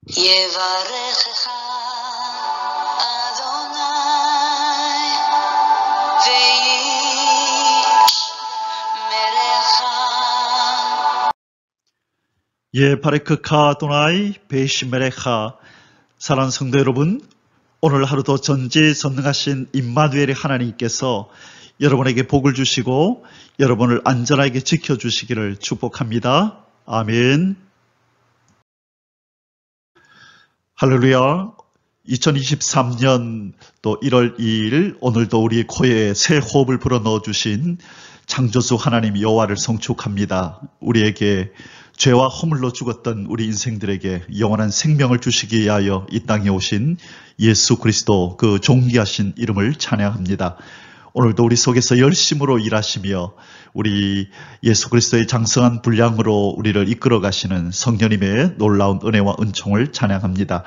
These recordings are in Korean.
יברכך אדוני וישמרך. 예바레크카 도나이 베이시메레카. 사랑하는 성도 여러분, 오늘 하루도 전지전능하신 임마누엘의 하나님께서 여러분에게 복을 주시고 여러분을 안전하게 지켜주시기를 축복합니다. 아멘. 할렐루야. 2023년 또 1월 2일 오늘도 우리 코에 새 호흡을 불어넣어 주신 창조주 하나님 여호와를 송축합니다. 우리에게 죄와 허물로 죽었던 우리 인생들에게 영원한 생명을 주시기 위하여 이 땅에 오신 예수 그리스도 그 존귀하신 이름을 찬양합니다. 오늘도 우리 속에서 열심으로 일하시며 우리 예수 그리스도의 장성한 분량으로 우리를 이끌어 가시는 성령님의 놀라운 은혜와 은총을 찬양합니다.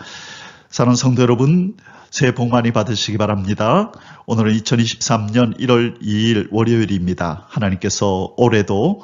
사랑하는 성도 여러분, 새해 복 많이 받으시기 바랍니다. 오늘은 2023년 1월 2일 월요일입니다. 하나님께서 올해도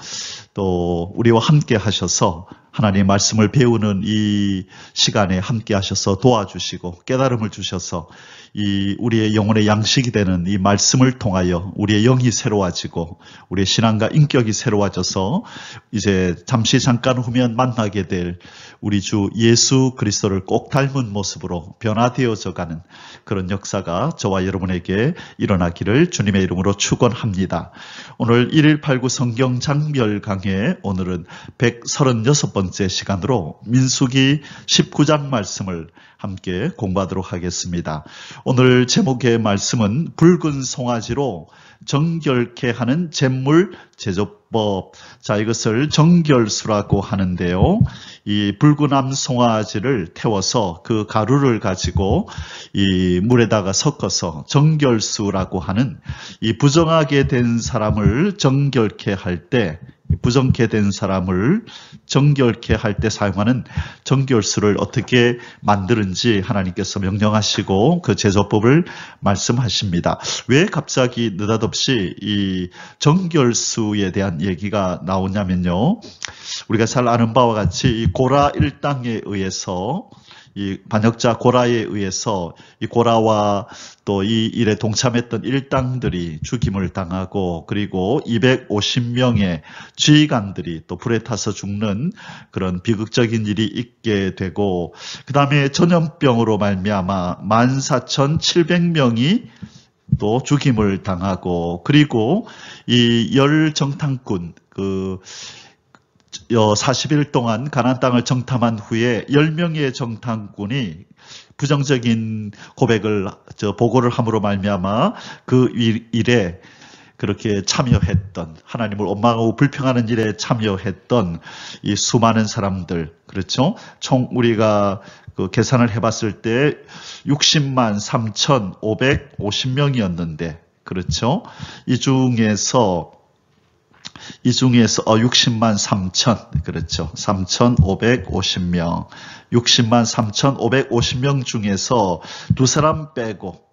또 우리와 함께 하셔서 하나님의 말씀을 배우는 이 시간에 함께 하셔서 도와주시고 깨달음을 주셔서 이 우리의 영혼의 양식이 되는 이 말씀을 통하여 우리의 영이 새로워지고 우리의 신앙과 인격이 새로워져서 이제 잠깐 후면 만나게 될 우리 주 예수 그리스도를 꼭 닮은 모습으로 변화되어져 가는 그런 역사가 저와 여러분에게 일어나기를 주님의 이름으로 축원합니다. 오늘 1.189 성경 장별 강해 오늘은 136번째 시간으로 민수기 19장 말씀을 함께 공부하도록 하겠습니다. 오늘 제목의 말씀은 붉은 송아지로 정결케 하는 잿물 제조법. 자, 이것을 정결수라고 하는데요. 이 붉은 암송아지를 태워서 그 가루를 가지고 이 물에다가 섞어서 정결수라고 하는 이 부정하게 된 사람을 정결케 할 때 부정케 된 사람을 정결케 할 때 사용하는 정결수를 어떻게 만드는지 하나님께서 명령하시고 그 제조법을 말씀하십니다. 왜 갑자기 느닷없이 이 정결수에 대한 얘기가 나오냐면요. 우리가 잘 아는 바와 같이 이 고라 일당에 의해서 이 반역자 고라에 의해서 이 고라와 또 이 일에 동참했던 일당들이 죽임을 당하고 그리고 250명의 지휘관들이 또 불에 타서 죽는 그런 비극적인 일이 있게 되고 그 다음에 전염병으로 말미암아 14,700명이 또 죽임을 당하고 그리고 이 열 정탐꾼 40일 동안 가나안 땅을 정탐한 후에 10명의 정탐꾼이 부정적인 보고를 함으로 말미암아 그 일에 그렇게 참여했던 하나님을 원망하고 불평하는 일에 참여했던 이 수많은 사람들, 그렇죠? 총 우리가 계산을 해봤을 때 60만 3,550명이었는데, 그렇죠? 이 중에서 60만 3천, 그렇죠. 3,550명. 60만 3,550명 중에서 두 사람 빼고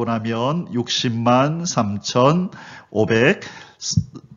나면 60만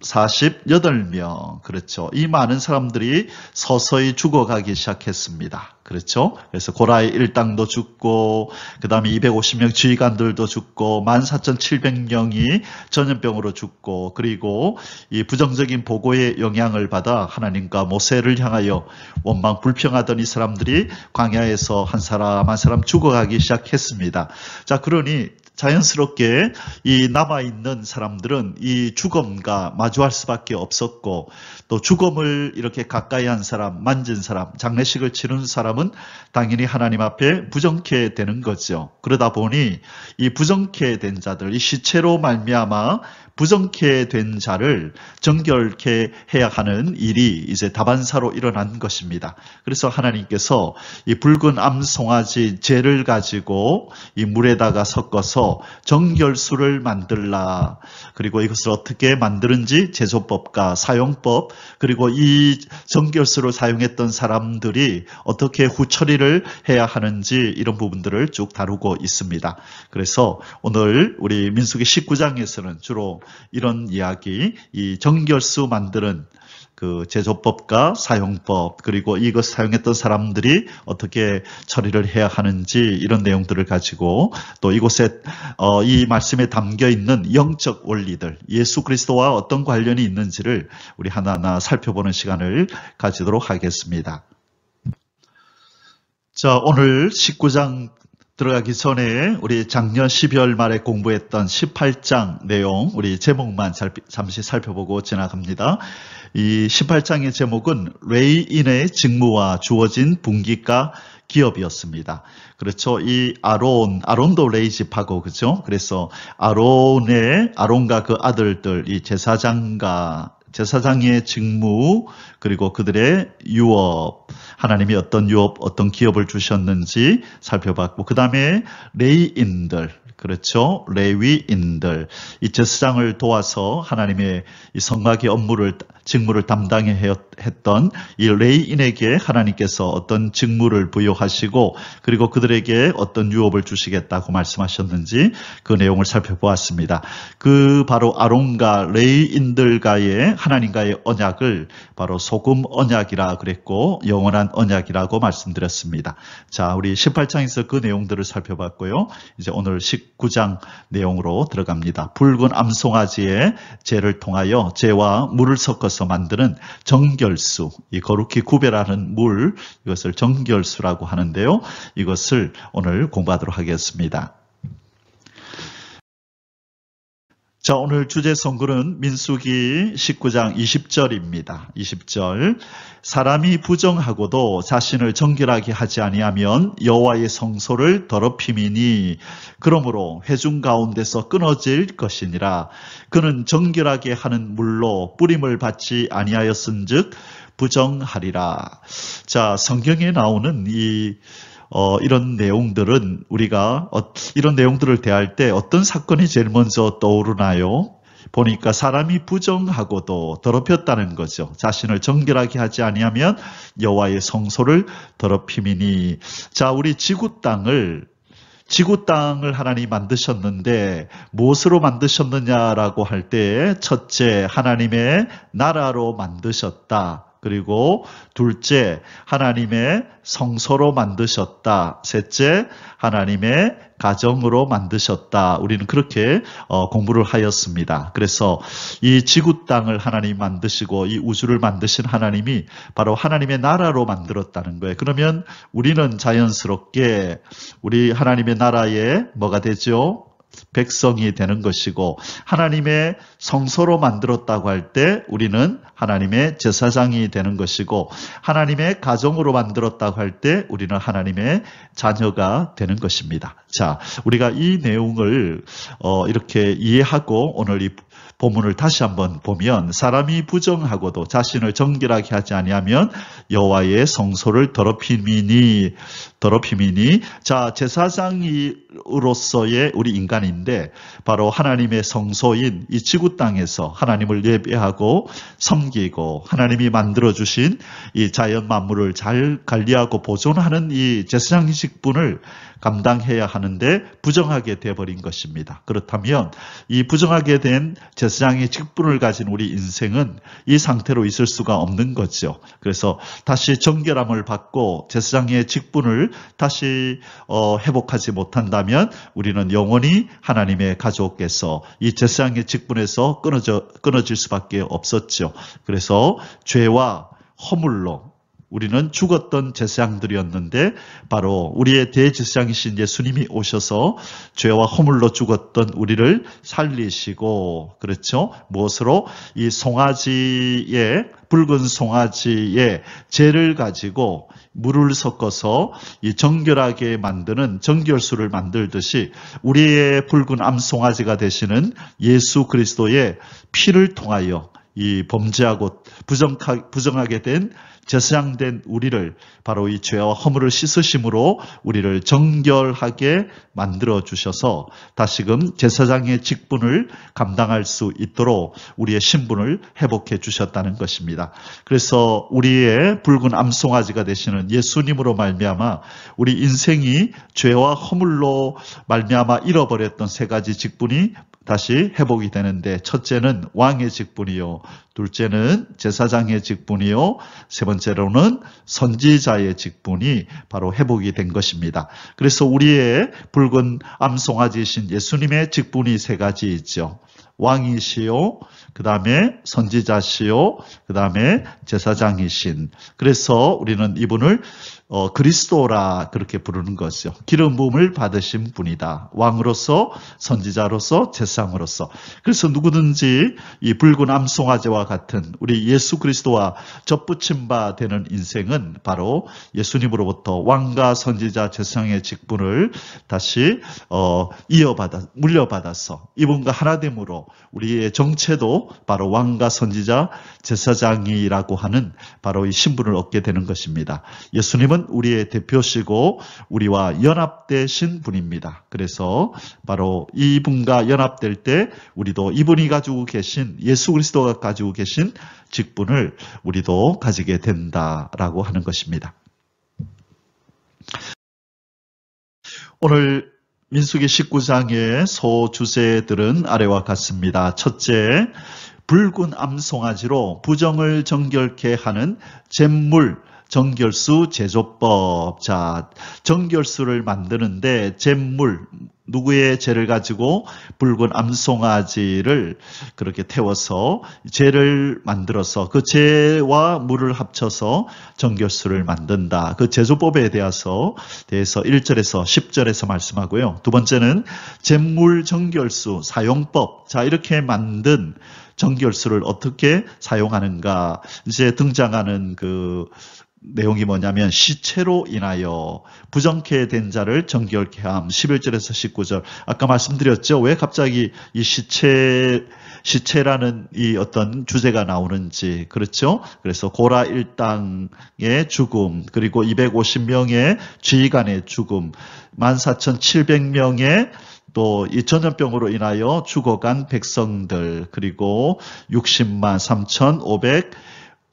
3,548명. 그렇죠. 이 많은 사람들이 서서히 죽어가기 시작했습니다. 그렇죠. 그래서 고라의 일당도 죽고, 그 다음에 250명 지휘관들도 죽고, 14,700명이 전염병으로 죽고, 그리고 이 부정적인 보고의 영향을 받아 하나님과 모세를 향하여 원망 불평하던 이 사람들이 광야에서 한 사람 죽어가기 시작했습니다. 자, 그러니 자연스럽게 이 남아있는 사람들은 이 죽음과 마주할 수밖에 없었고 또 죽음을 이렇게 가까이 한 사람, 만진 사람, 장례식을 치르는 사람은 당연히 하나님 앞에 부정케 되는 거죠. 그러다 보니 이 부정케 된 자들, 이 시체로 말미암아 부정케 된 자를 정결케 해야 하는 일이 이제 다반사로 일어난 것입니다. 그래서 하나님께서 이 붉은 암송아지 젤을 가지고 이 물에다가 섞어서 정결수를 만들라. 그리고 이것을 어떻게 만드는지 제조법과 사용법, 그리고 이 정결수를 사용했던 사람들이 어떻게 후처리를 해야 하는지 이런 부분들을 쭉 다루고 있습니다. 그래서 오늘 우리 민수기 19장에서는 주로 이런 이야기, 이 정결수 만드는 그 제조법과 사용법, 그리고 이것 사용했던 사람들이 어떻게 처리를 해야 하는지 이런 내용들을 가지고 또 이곳에 이 말씀에 담겨 있는 영적 원리들, 예수 그리스도와 어떤 관련이 있는지를 우리 하나하나 살펴보는 시간을 가지도록 하겠습니다. 자, 오늘 19장 들어가기 전에 우리 작년 12월 말에 공부했던 18장 내용 우리 제목만 잠시 살펴보고 지나갑니다. 이 18장의 제목은 레위인의 직무와 주어진 분기가 기업이었습니다. 그렇죠. 이 아론도 레위 지파고, 그죠? 그래서 아론과 그 아들들, 이 제사장의 직무, 그리고 그들의 유업, 하나님이 어떤 유업, 어떤 기업을 주셨는지 살펴봤고, 그 다음에 레위인들, 그렇죠. 레위인들, 이 제사장을 도와서 하나님의 이 성막의 직무를 담당해 했던 이 레위인에게 하나님께서 어떤 직무를 부여하시고 그리고 그들에게 어떤 유업을 주시겠다고 말씀하셨는지 그 내용을 살펴보았습니다. 그 바로 아론과 레위인들과의 하나님과의 언약을 바로 소금 언약이라 그랬고 영원한 언약이라고 말씀드렸습니다. 자, 우리 18장에서 그 내용들을 살펴봤고요. 이제 오늘 19장 내용으로 들어갑니다. 붉은 암송아지의 재를 통하여 재와 물을 섞어서 만드는 정결수, 이 거룩히 구별하는 물, 이것을 정결수라고 하는데요. 이것을 오늘 공부하도록 하겠습니다. 자, 오늘 주제 성구는 민수기 19장 20절입니다. 20절. 사람이 부정하고도 자신을 정결하게 하지 아니하면 여호와의 성소를 더럽힘이니 그러므로 회중 가운데서 끊어질 것이니라. 그는 정결하게 하는 물로 뿌림을 받지 아니하였은즉 부정하리라. 자, 성경에 나오는 이런 내용들은 우리가 이런 내용들을 대할 때 어떤 사건이 제일 먼저 떠오르나요? 보니까 사람이 부정하고도 더럽혔다는 거죠. 자신을 정결하게 하지 아니하면 여호와의 성소를 더럽힘이니. 자, 우리 지구 땅을 하나님이 만드셨는데 무엇으로 만드셨느냐라고 할 때 첫째, 하나님의 나라로 만드셨다. 그리고 둘째, 하나님의 성소로 만드셨다. 셋째, 하나님의 가정으로 만드셨다. 우리는 그렇게 공부를 하였습니다. 그래서 이 지구 땅을 하나님이 만드시고 이 우주를 만드신 하나님이 바로 하나님의 나라로 만들었다는 거예요. 그러면 우리는 자연스럽게 우리 하나님의 나라에 뭐가 되죠? 백성이 되는 것이고 하나님의 성소로 만들었다고 할 때 우리는 하나님의 제사장이 되는 것이고 하나님의 가정으로 만들었다고 할 때 우리는 하나님의 자녀가 되는 것입니다. 자, 우리가 이 내용을 이렇게 이해하고 오늘 이 본문을 다시 한번 보면 사람이 부정하고도 자신을 정결하게 하지 아니하면 여호와의 성소를 더럽힘이니. 자, 제사장으로서의 우리 인간인데 바로 하나님의 성소인 이 지구 땅에서 하나님을 예배하고 섬기고 하나님이 만들어주신 이 자연 만물을 잘 관리하고 보존하는 이 제사장 직분을 감당해야 하는데 부정하게 되어버린 것입니다. 그렇다면 이 부정하게 된 제사장의 직분을 가진 우리 인생은 이 상태로 있을 수가 없는 거죠. 그래서 다시 정결함을 받고 제사장의 직분을 다시 회복하지 못한다면 우리는 영원히 하나님의 가족에서 이 제사장의 직분에서 끊어질 수밖에 없었죠. 그래서 죄와 허물로 우리는 죽었던 제사장들이었는데 바로 우리의 대제사장이신 예수님이 오셔서 죄와 허물로 죽었던 우리를 살리시고, 그렇죠? 무엇으로? 이 붉은 송아지의 재를 가지고 물을 섞어서 이 정결하게 만드는 정결수를 만들듯이 우리의 붉은 암송아지가 되시는 예수 그리스도의 피를 통하여 이 범죄하고 부정하게 된 제사장된 우리를 바로 이 죄와 허물을 씻으심으로 우리를 정결하게 만들어 주셔서 다시금 제사장의 직분을 감당할 수 있도록 우리의 신분을 회복해 주셨다는 것입니다. 그래서 우리의 붉은 암송아지가 되시는 예수님으로 말미암아 우리 인생이 죄와 허물로 말미암아 잃어버렸던 세 가지 직분이 다시 회복이 되는데, 첫째는 왕의 직분이요, 둘째는 제사장의 직분이요, 세 번째로는 선지자의 직분이 바로 회복이 된 것입니다. 그래서 우리의 붉은 암송아지이신 예수님의 직분이 세 가지 있죠. 왕이시요, 그 다음에 선지자시요, 그 다음에 제사장이신. 그래서 우리는 이분을 그리스도라 그렇게 부르는 것이요. 기름 부음을 받으신 분이다. 왕으로서, 선지자로서, 제사장으로서. 그래서 누구든지 이 붉은 암송아지와 같은 우리 예수 그리스도와 접붙임 바 되는 인생은 바로 예수님으로부터 왕과 선지자, 제사장의 직분을 다시 물려받아서 이분과 하나됨으로 우리의 정체도 바로 왕과 선지자, 제사장이라고 하는 바로 이 신분을 얻게 되는 것입니다. 예수님은 우리의 대표시고 우리와 연합되신 분입니다. 그래서 바로 이분과 연합될 때 우리도 이분이 가지고 계신, 예수 그리스도가 가지고 계신 직분을 우리도 가지게 된다라고 하는 것입니다. 오늘 민수기 19장의 소주제들은 아래와 같습니다. 첫째, 붉은 암송아지로 부정을 정결케 하는 잿물 정결수 제조법. 자, 정결수를 만드는데 잿물, 누구의 죄를 가지고 붉은 암송아지를 그렇게 태워서 죄를 만들어서 그 죄와 물을 합쳐서 정결수를 만든다. 그 제조법에 대해서 1절에서 10절에서 말씀하고요. 두 번째는 잿물 정결수 사용법. 자, 이렇게 만든 정결수를 어떻게 사용하는가. 이제 등장하는 그 내용이 뭐냐면 시체로 인하여 부정케 된 자를 정결케 함. 11절에서 19절. 아까 말씀드렸죠. 왜 갑자기 이 시체라는 이 어떤 주제가 나오는지. 그렇죠? 그래서 고라 일당의 죽음, 그리고 250명의 지휘관의 죽음, 14,700명의 또 이 전염병으로 인하여 죽어간 백성들, 그리고 60만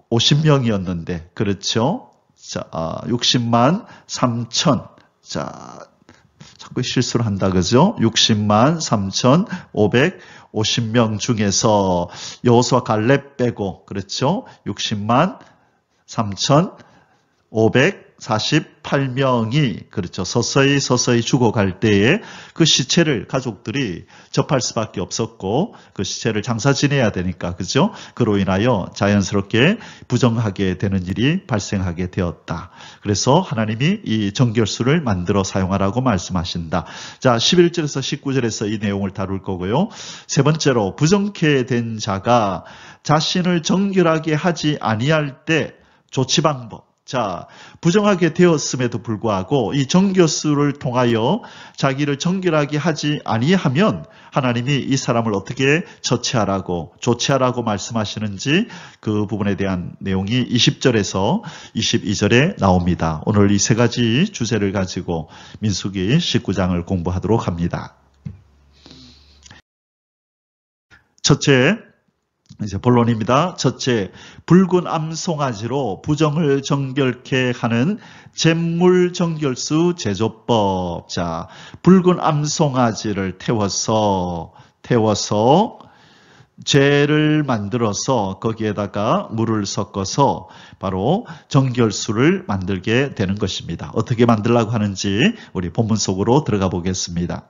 3,550명이었는데, 그렇죠? 자, 60만 3천. 자, 자꾸 실수를 한다, 그죠? 60만 3,550명 중에서 여호수아 갈렙 빼고, 그렇죠? 60만 3,548명이 그렇죠. 서서히 죽어갈 때에 그 시체를 가족들이 접할 수밖에 없었고 그 시체를 장사 지내야 되니까, 그죠? 그로 인하여 자연스럽게 부정하게 되는 일이 발생하게 되었다. 그래서 하나님이 이 정결수를 만들어 사용하라고 말씀하신다. 자, 11절에서 19절에서 이 내용을 다룰 거고요. 세 번째로, 부정케 된 자가 자신을 정결하게 하지 아니할 때 조치 방법. 자, 부정하게 되었음에도 불구하고 이 정결수를 통하여 자기를 정결하게 하지 아니하면 하나님이 이 사람을 어떻게 조치하라고 말씀하시는지 그 부분에 대한 내용이 20절에서 22절에 나옵니다. 오늘 이 세 가지 주제를 가지고 민수기 19장을 공부하도록 합니다. 첫째, 이제 본론입니다. 첫째, 붉은 암송아지로 부정을 정결케 하는 잿물 정결수 제조법. 자, 붉은 암송아지를 태워서 죄를 만들어서 거기에다가 물을 섞어서 바로 정결수를 만들게 되는 것입니다. 어떻게 만들려고 하는지 우리 본문 속으로 들어가 보겠습니다.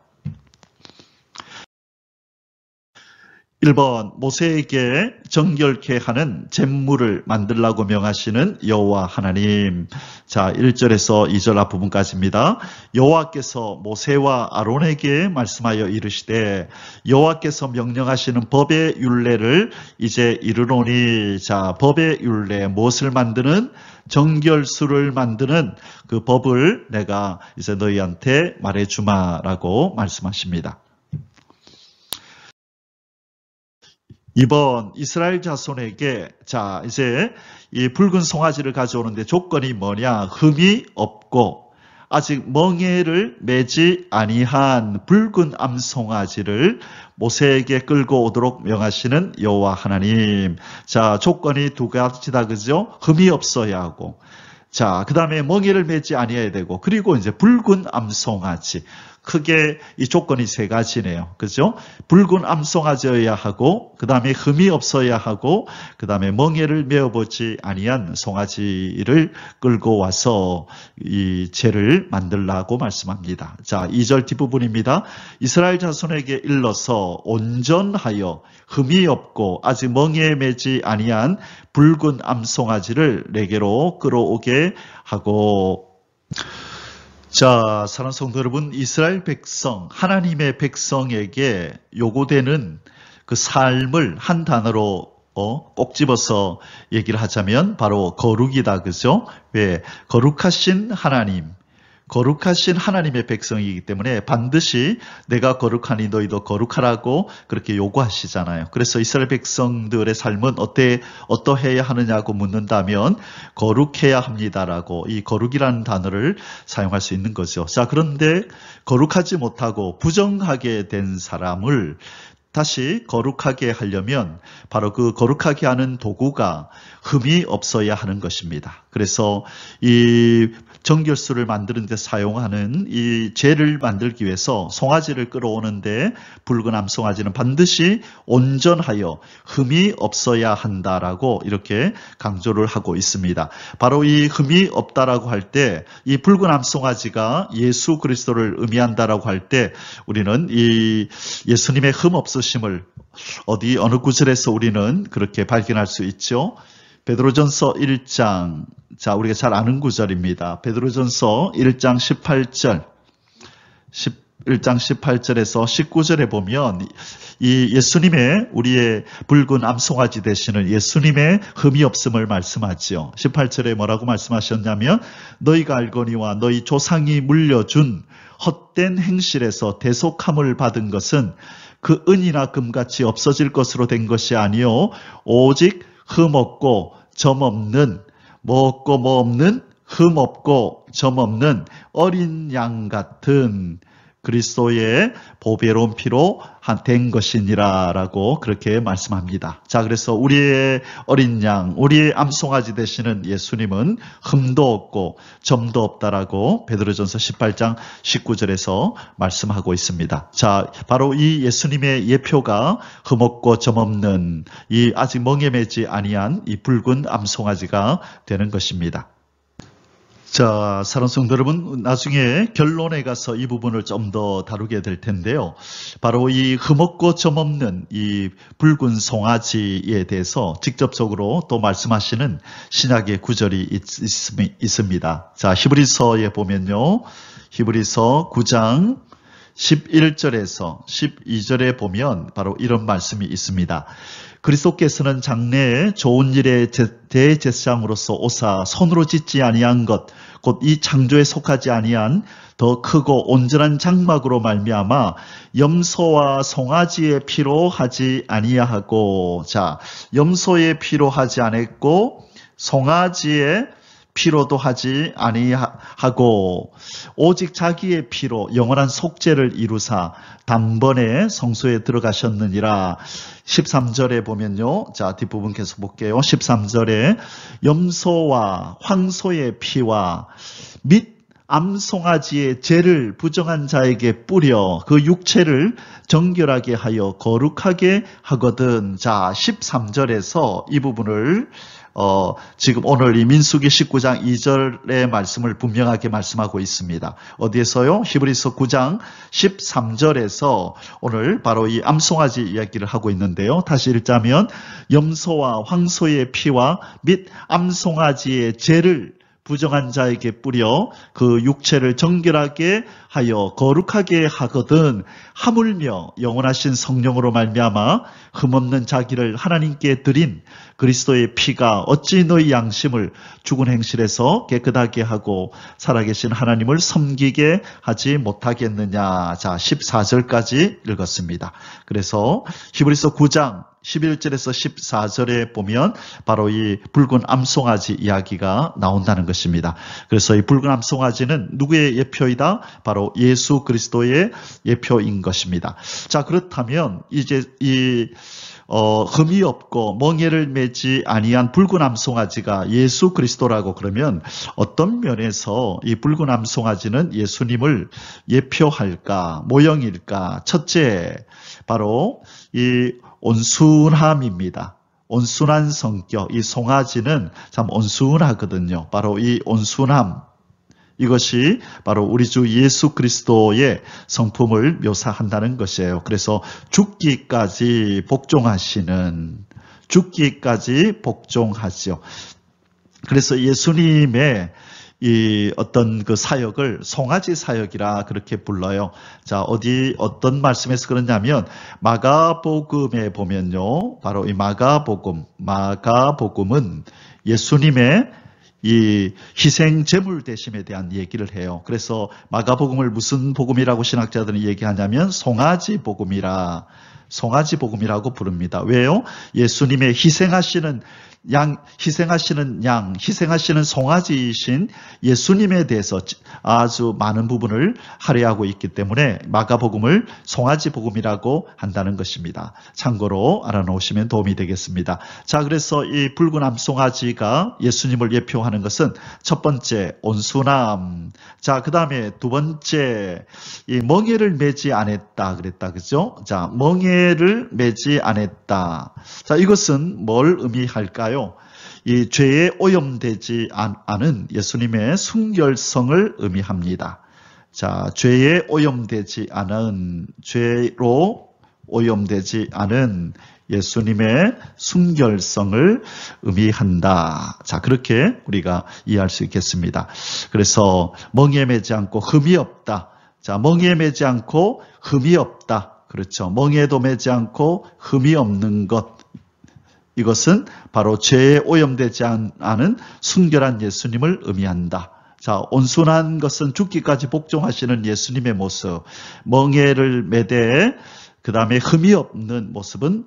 1번, 모세에게 정결케 하는 잿물을 만들라고 명하시는 여호와 하나님. 자, 1절에서 2절 앞부분까지입니다. 여호와께서 모세와 아론에게 말씀하여 이르시되 여호와께서 명령하시는 법의 율례를 이제 이르노니. 자, 법의 율례, 무엇을 만드는? 정결수를 만드는 그 법을 내가 이제 너희한테 말해주마라고 말씀하십니다. 2번, 이스라엘 자손에게, 자, 이제 이 붉은 송아지를 가져오는데 조건이 뭐냐? 흠이 없고 아직 멍에를 매지 아니한 붉은 암송아지를 모세에게 끌고 오도록 명하시는 여호와 하나님. 자, 조건이 두 가지다, 그죠? 흠이 없어야 하고, 자, 그 다음에 멍에를 매지 아니해야 되고, 그리고 이제 붉은 암송아지. 크게 이 조건이 세 가지네요. 그죠? 붉은 암송아지여야 하고, 그 다음에 흠이 없어야 하고, 그 다음에 멍에를 메어보지 아니한 송아지를 끌고 와서 이 제를 만들라고 말씀합니다. 자, 2절 뒷부분입니다. 이스라엘 자손에게 일러서 온전하여 흠이 없고 아직 멍에에 매지 아니한 붉은 암송아지를 내게로 끌어오게 하고. 자, 사랑하는 성도 여러분, 이스라엘 백성, 하나님의 백성에게 요구되는 그 삶을 한 단어로 꼭 집어서 얘기를 하자면 바로 거룩이다. 그죠? 왜? 거룩하신 하나님, 거룩하신 하나님의 백성이기 때문에 반드시 내가 거룩하니 너희도 거룩하라고 그렇게 요구하시잖아요. 그래서 이스라엘 백성들의 삶은 어떠해야 하느냐고 묻는다면 거룩해야 합니다라고 이 거룩이라는 단어를 사용할 수 있는 거죠. 자, 그런데 거룩하지 못하고 부정하게 된 사람을 다시 거룩하게 하려면 바로 그 거룩하게 하는 도구가 흠이 없어야 하는 것입니다. 그래서 이 정결수를 만드는 데 사용하는 이 재를 만들기 위해서 송아지를 끌어오는데 붉은 암송아지는 반드시 온전하여 흠이 없어야 한다라고 이렇게 강조를 하고 있습니다. 바로 이 흠이 없다라고 할 때 이 붉은 암송아지가 예수 그리스도를 의미한다라고 할 때 우리는 이 예수님의 흠 없으심을 어느 구절에서 우리는 그렇게 발견할 수 있죠. 베드로전서 1장, 자, 우리가 잘 아는 구절입니다. 베드로전서 1장 18절, 1장 18절에서 19절에 보면 이 예수님의 우리의 붉은 암송아지 되시는 예수님의 흠이 없음을 말씀하지요. 18절에 뭐라고 말씀하셨냐면 너희가 알거니와 너희 조상이 물려준 헛된 행실에서 대속함을 받은 것은 그 은이나 금같이 없어질 것으로 된 것이 아니요 오직 흠 없고 점 없는 뭐 없고 뭐 없는 흠 없고 점 없는 어린 양 같은 그리스도의 보배로운 피로 된 것이니라 라고 그렇게 말씀합니다. 자, 그래서 우리의 어린 양, 우리의 암송아지 되시는 예수님은 흠도 없고 점도 없다라고 베드로전서 18장 19절에서 말씀하고 있습니다. 자, 바로 이 예수님의 예표가 흠 없고 점 없는 이 아직 멍에 매지 아니한 이 붉은 암송아지가 되는 것입니다. 자, 사랑하는 성도 여러분, 나중에 결론에 가서 이 부분을 좀 더 다루게 될 텐데요. 바로 이 흠없고 점없는 이 붉은 송아지에 대해서 직접적으로 또 말씀하시는 신약의 구절이 있습니다. 자, 히브리서에 보면요. 히브리서 9장 11절에서 12절에 보면 바로 이런 말씀이 있습니다. 그리스도께서는 장래에 좋은 일의 대제사장으로서 오사 손으로 짓지 아니한 것 곧 이 창조에 속하지 아니한 더 크고 온전한 장막으로 말미암아 염소와 송아지의 피로 하지 아니하고, 자, 염소의 피로 하지 않았고 송아지의 피로도 하지 아니하고 오직 자기의 피로 영원한 속죄를 이루사 단번에 성소에 들어가셨느니라. 13절에 보면요. 자, 뒷부분 계속 볼게요. 13절에 염소와 황소의 피와 및 암송아지의 죄를 부정한 자에게 뿌려 그 육체를 정결하게 하여 거룩하게 하거든. 자, 13절에서 이 부분을 지금 오늘 이 민수기 19장 2절의 말씀을 분명하게 말씀하고 있습니다. 어디에서요? 히브리서 9장 13절에서 오늘 바로 이 암송아지 이야기를 하고 있는데요. 다시 읽자면 염소와 황소의 피와 및 암송아지의 죄를 부정한 자에게 뿌려 그 육체를 정결하게 하여 거룩하게 하거든. 하물며 영원하신 성령으로 말미암아 흠없는 자기를 하나님께 드린 그리스도의 피가 어찌 너희 양심을 죽은 행실에서 깨끗하게 하고 살아계신 하나님을 섬기게 하지 못하겠느냐. 자, 14절까지 읽었습니다. 그래서 히브리서 9장 11절에서 14절에 보면 바로 이 붉은 암송아지 이야기가 나온다는 것입니다. 그래서 이 붉은 암송아지는 누구의 예표이다? 바로 예수 그리스도의 예표인 것입니다. 자, 그렇다면 이제 이 흠이 없고 멍에를 매지 아니한 붉은 암송아지가 예수 그리스도라고 그러면 어떤 면에서 이 붉은 암송아지는 예수님을 예표할까, 모형일까? 첫째, 바로 이 온순함입니다. 온순한 성격, 이 송아지는 참 온순하거든요. 바로 이 온순함, 이것이 바로 우리 주 예수 그리스도의 성품을 묘사한다는 것이에요. 그래서 죽기까지 복종하죠. 그래서 예수님의 이 어떤 그 사역을 송아지 사역이라 그렇게 불러요. 자, 어떤 말씀에서 그러냐면 마가복음에 보면요. 바로 이 마가복음은 예수님의 이 희생 제물 대심에 대한 얘기를 해요. 그래서 마가복음을 무슨 복음이라고 신학자들은 얘기하냐면 송아지 복음이라고 부릅니다. 왜요? 예수님의 희생하시는 송아지이신 예수님에 대해서 아주 많은 부분을 할애하고 있기 때문에 마가복음을 송아지 복음이라고 한다는 것입니다. 참고로 알아놓으시면 도움이 되겠습니다. 자, 그래서 이 붉은 암송아지가 예수님을 예표하는 것은 첫 번째 온순함. 자, 그 다음에 두 번째 이 멍에를 매지 않았다 그랬다, 그죠? 자, 멍에를 매지 않았다. 자, 이것은 뭘 의미할까요? 이 죄에 오염되지 않은 예수님의 순결성을 의미합니다. 자, 죄로 오염되지 않은 예수님의 순결성을 의미한다. 자, 그렇게 우리가 이해할 수 있겠습니다. 그래서 멍에 매지 않고 흠이 없다. 자, 멍에 매지 않고 흠이 없다. 그렇죠. 멍에도 매지 않고 흠이 없는 것. 이것은 바로 죄에 오염되지 않은 순결한 예수님을 의미한다. 자, 온순한 것은 죽기까지 복종하시는 예수님의 모습. 멍에를 매되 그 다음에 흠이 없는 모습은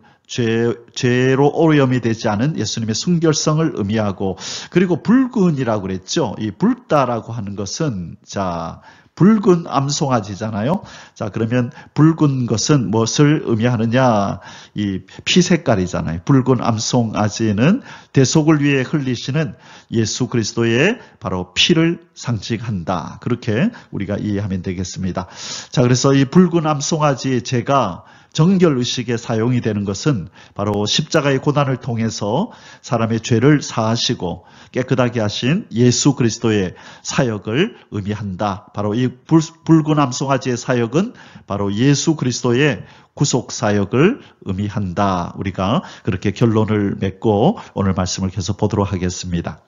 죄로 오염이 되지 않은 예수님의 순결성을 의미하고, 그리고 붉은이라고 그랬죠. 이 붉다라고 하는 것은 자, 붉은 암송아지잖아요. 자, 그러면 붉은 것은 무엇을 의미하느냐? 이 피 색깔이잖아요. 붉은 암송아지는 대속을 위해 흘리시는 예수 그리스도의 바로 피를 상징한다. 그렇게 우리가 이해하면 되겠습니다. 자, 그래서 이 붉은 암송아지의 제가 정결의식에 사용이 되는 것은 바로 십자가의 고난을 통해서 사람의 죄를 사하시고 깨끗하게 하신 예수 그리스도의 사역을 의미한다. 바로 이 붉은 암송아지의 사역은 바로 예수 그리스도의 구속 사역을 의미한다. 우리가 그렇게 결론을 맺고 오늘 말씀을 계속 보도록 하겠습니다.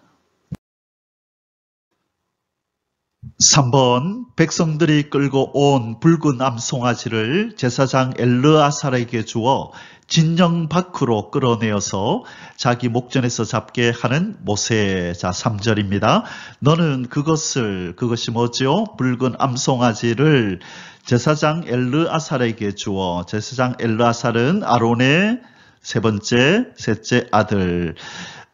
3번, 백성들이 끌고 온 붉은 암송아지를 제사장 엘르아살에게 주어 진영 밖으로 끌어내어서 자기 목전에서 잡게 하는 모세. 자, 3절입니다. 너는 그것이 뭐죠? 붉은 암송아지를 제사장 엘르아살에게 주어. 제사장 엘르아살은 아론의 셋째 아들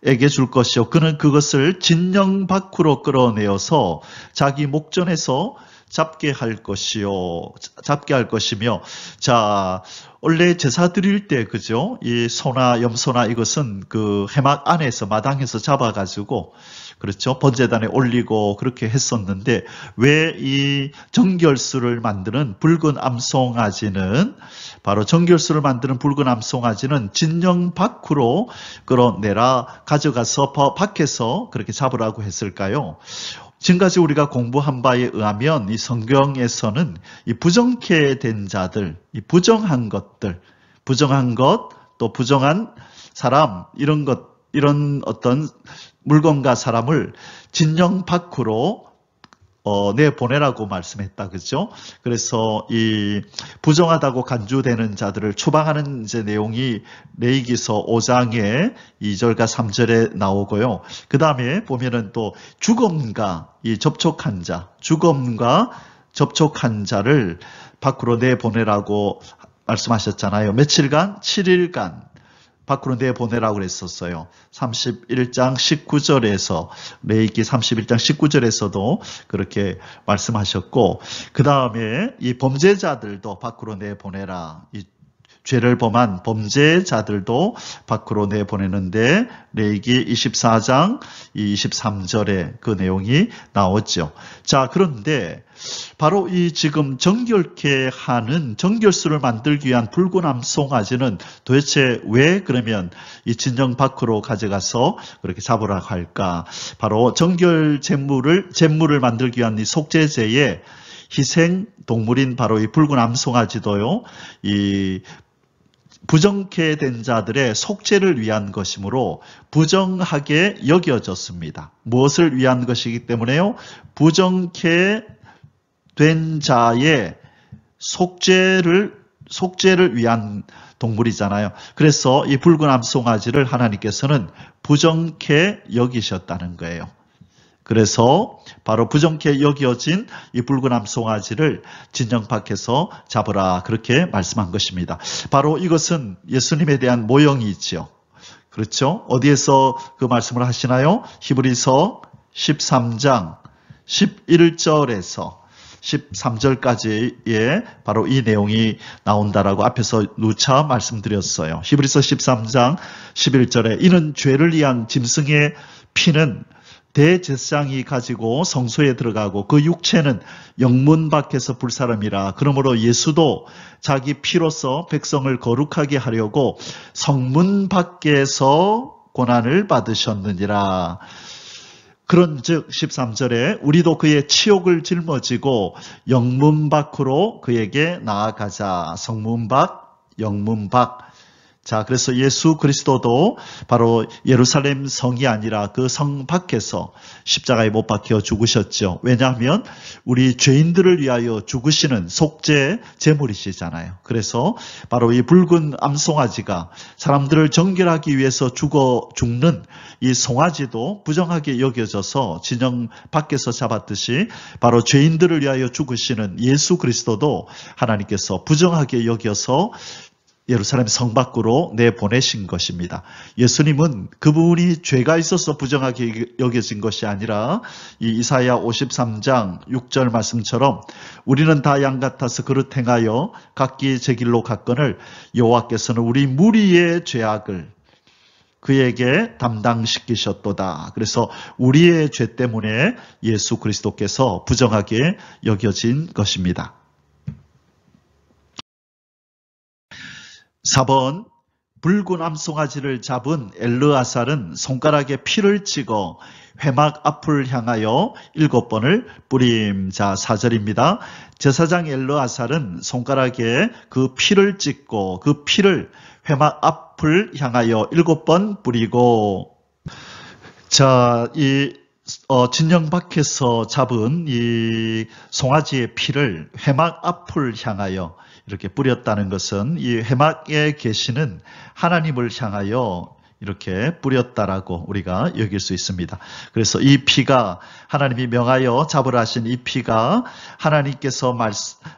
에게 줄 것이요. 그는 그것을 진영 밖으로 끌어내어서 자기 목전에서 잡게 할 것이며, 자, 원래 제사 드릴 때, 그죠? 이 소나 염소나 이것은 그 회막 안에서, 마당에서 잡아가지고, 그렇죠? 번제단에 올리고 그렇게 했었는데, 왜 이 정결수를 만드는 붉은 암송아지는, 바로 정결수를 만드는 붉은 암송아지는 진영 밖으로 끌어내라, 가져가서 밖에서 그렇게 잡으라고 했을까요? 지금까지 우리가 공부한 바에 의하면 이 성경에서는 이 부정케 된 자들, 이 부정한 것, 또 부정한 사람, 이런 어떤 물건과 사람을 진영 밖으로 내보내라고 말씀했다. 그죠? 그래서 이 부정하다고 간주되는 자들을 추방하는 이제 내용이 레위기서 5장의 2절과 3절에 나오고요. 그 다음에 보면은 또 죽음과 접촉한 자를 밖으로 내보내라고 말씀하셨잖아요. 며칠간? 7일간. 밖으로 내보내라고 그랬었어요. 31장 19절에서, 레위기 31장 19절에서도 그렇게 말씀하셨고, 그 다음에 이 범죄자들도 밖으로 내보내라. 이 죄를 범한 범죄자들도 밖으로 내보내는데 레위기 24장 23절에 그 내용이 나오죠. 자, 그런데 바로 이 지금 정결케 하는 정결수를 만들기 위한 붉은 암송아지는 도대체 왜 그러면 이 진영 밖으로 가져가서 그렇게 잡으라고 할까? 바로 정결 제물을 만들기 위한 이 속죄제의 희생 동물인 바로 이 붉은 암송아지도요, 이 부정케 된 자들의 속죄를 위한 것이므로 부정하게 여겨졌습니다. 무엇을 위한 것이기 때문에요? 부정케 된 자의 속죄를 위한 동물이잖아요. 그래서 이 붉은 암송아지를 하나님께서는 부정케 여기셨다는 거예요. 그래서 바로 부정케 여겨진 이 붉은 암송아지를 진영 밖에서 잡으라, 그렇게 말씀한 것입니다. 바로 이것은 예수님에 대한 모형이지요. 그렇죠? 어디에서 그 말씀을 하시나요? 히브리서 13장 11절에서 13절까지의 바로 이 내용이 나온다라고 앞에서 누차 말씀드렸어요. 히브리서 13장 11절에 이는 죄를 위한 짐승의 피는 대제사장이 가지고 성소에 들어가고 그 육체는 영문 밖에서 불사름이라. 그러므로 예수도 자기 피로서 백성을 거룩하게 하려고 성문 밖에서 고난을 받으셨느니라. 그런즉 13절에 우리도 그의 치욕을 짊어지고 영문 밖으로 그에게 나아가자. 성문 밖, 영문 밖. 자, 그래서 예수 그리스도도 바로 예루살렘 성이 아니라 그 성 밖에서 십자가에 못 박혀 죽으셨죠. 왜냐하면 우리 죄인들을 위하여 죽으시는 속죄 제물이시잖아요. 그래서 바로 이 붉은 암송아지가 사람들을 정결하기 위해서 죽는 이 송아지도 부정하게 여겨져서 진영 밖에서 잡았듯이 바로 죄인들을 위하여 죽으시는 예수 그리스도도 하나님께서 부정하게 여겨서 예루살렘 성 밖으로 내보내신 것입니다. 예수님은 그분이 죄가 있어서 부정하게 여겨진 것이 아니라 이 이사야 53장 6절 말씀처럼 우리는 다 양 같아서 그릇 행하여 각기 제 길로 갔거늘 여호와께서는 우리 무리의 죄악을 그에게 담당시키셨도다. 그래서 우리의 죄 때문에 예수 그리스도께서 부정하게 여겨진 것입니다. 4번, 붉은 암송아지를 잡은 엘르아살은 손가락에 피를 찍어 회막 앞을 향하여 7번을 뿌림. 자, 4절입니다. 제사장 엘르아살은 손가락에 그 피를 찍고 그 피를 회막 앞을 향하여 7번 뿌리고. 자, 이 진영 밖에서 잡은 이 송아지의 피를 회막 앞을 향하여 이렇게 뿌렸다는 것은 이 회막에 계시는 하나님을 향하여 이렇게 뿌렸다라고 우리가 여길 수 있습니다. 그래서 이 피가 하나님이 명하여 잡으라 하신 이 피가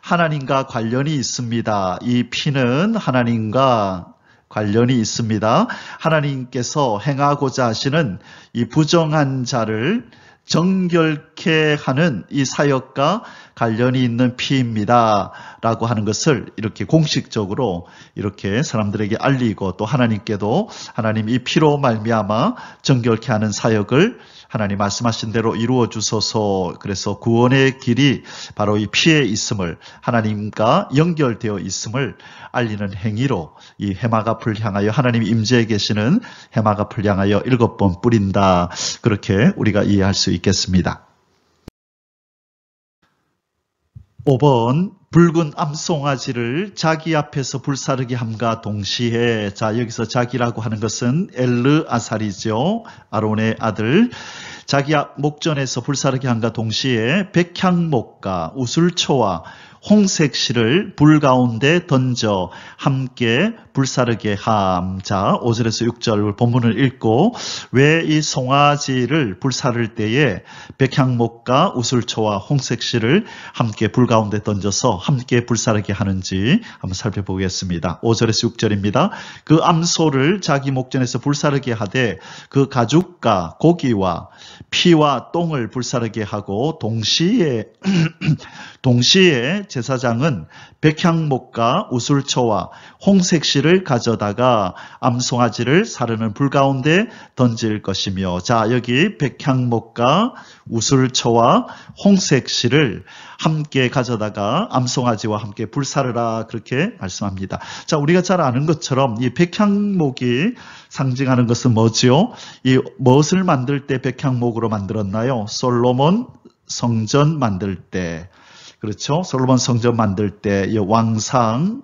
하나님과 관련이 있습니다. 이 피는 하나님과 관련이 있습니다. 하나님께서 행하고자 하시는 이 부정한 자를 정결케 하는 이 사역과 관련이 있는 피입니다 라고 하는 것을 이렇게 공식적으로 이렇게 사람들에게 알리고 또 하나님께도 하나님 이 피로 말미암아 정결케 하는 사역을 하나님 말씀하신 대로 이루어 주소서. 그래서 구원의 길이 바로 이 피에 있음을, 하나님과 연결되어 있음을 알리는 행위로 이 회막 앞을 향하여 하나님이 임재해 계시는 회막 앞을 향하여 7번 뿌린다. 그렇게 우리가 이해할 수 있겠습니다. 5번, 붉은 암송아지를 자기 앞에서 불사르게 함과 동시에, 자, 여기서 자기라고 하는 것은 엘르아살이죠. 아론의 아들. 자기 목전에서 불사르게 함과 동시에 백향목과 우슬초와 홍색 실을 불 가운데 던져 함께 불사르게 함. 자, 5절에서 6절 본문을 읽고 왜 이 송아지를 불사를 때에 백향목과 우슬초와 홍색 실을 함께 불 가운데 던져서 함께 불사르게 하는지 한번 살펴보겠습니다. 5절에서 6절입니다. 그 암소를 자기 목전에서 불사르게 하되 그 가죽과 고기와 피와 똥을 불사르게 하고 동시에 제사장은 백향목과 우술초와 홍색실을 가져다가 암송아지를 사르는 불 가운데 던질 것이며, 자, 여기 백향목과 우술초와 홍색실을 함께 가져다가 암송아지와 함께 불사르라, 그렇게 말씀합니다. 자, 우리가 잘 아는 것처럼 이 백향목이 상징하는 것은 뭐지요? 이 무엇을 만들 때 백향목으로 만들었나요? 솔로몬 성전 만들 때, 그렇죠? 솔로몬 성전 만들 때 이 왕상,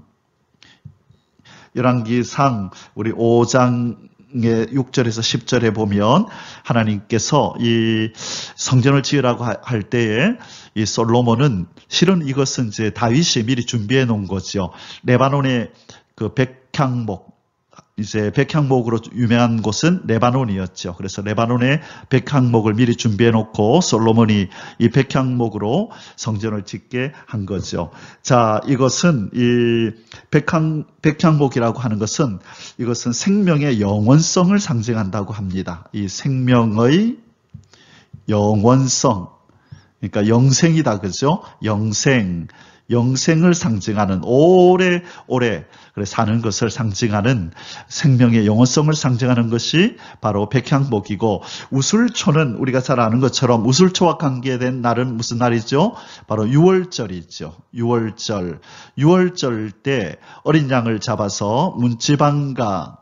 열왕기상 우리 5장의 6절에서 10절에 보면 하나님께서 이 성전을 지으라고 할 때에 이 솔로몬은, 실은 이것은 이제 다윗이 미리 준비해 놓은 거죠. 레바논의 그 백향목, 이제 백향목으로 유명한 곳은 레바논이었죠. 그래서 레바논의 백향목을 미리 준비해 놓고 솔로몬이 이 백향목으로 성전을 짓게 한 거죠. 자, 이것은 이 백향목이라고 하는 것은, 이것은 생명의 영원성을 상징한다고 합니다. 이 생명의 영원성, 그러니까 영생이다, 그죠? 영생을 상징하는, 오래오래 사는 것을 상징하는, 생명의 영원성을 상징하는 것이 바로 백향목이고, 우술초는 우리가 잘 아는 것처럼 우술초와 관계된 날은 무슨 날이죠? 바로 유월절이죠. 유월절 때 어린 양을 잡아서 문지방과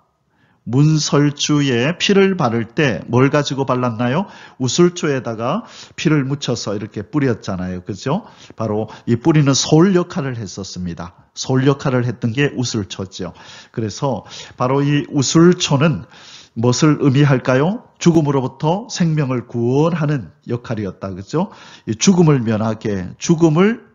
문설주에 피를 바를 때 뭘 가지고 발랐나요? 우술초에다가 피를 묻혀서 이렇게 뿌렸잖아요. 그죠? 바로 이 뿌리는 솔 역할을 했었습니다. 솔 역할을 했던 게 우술초죠. 그래서 바로 이 우술초는 무엇을 의미할까요? 죽음으로부터 생명을 구원하는 역할이었다. 그죠? 이 죽음을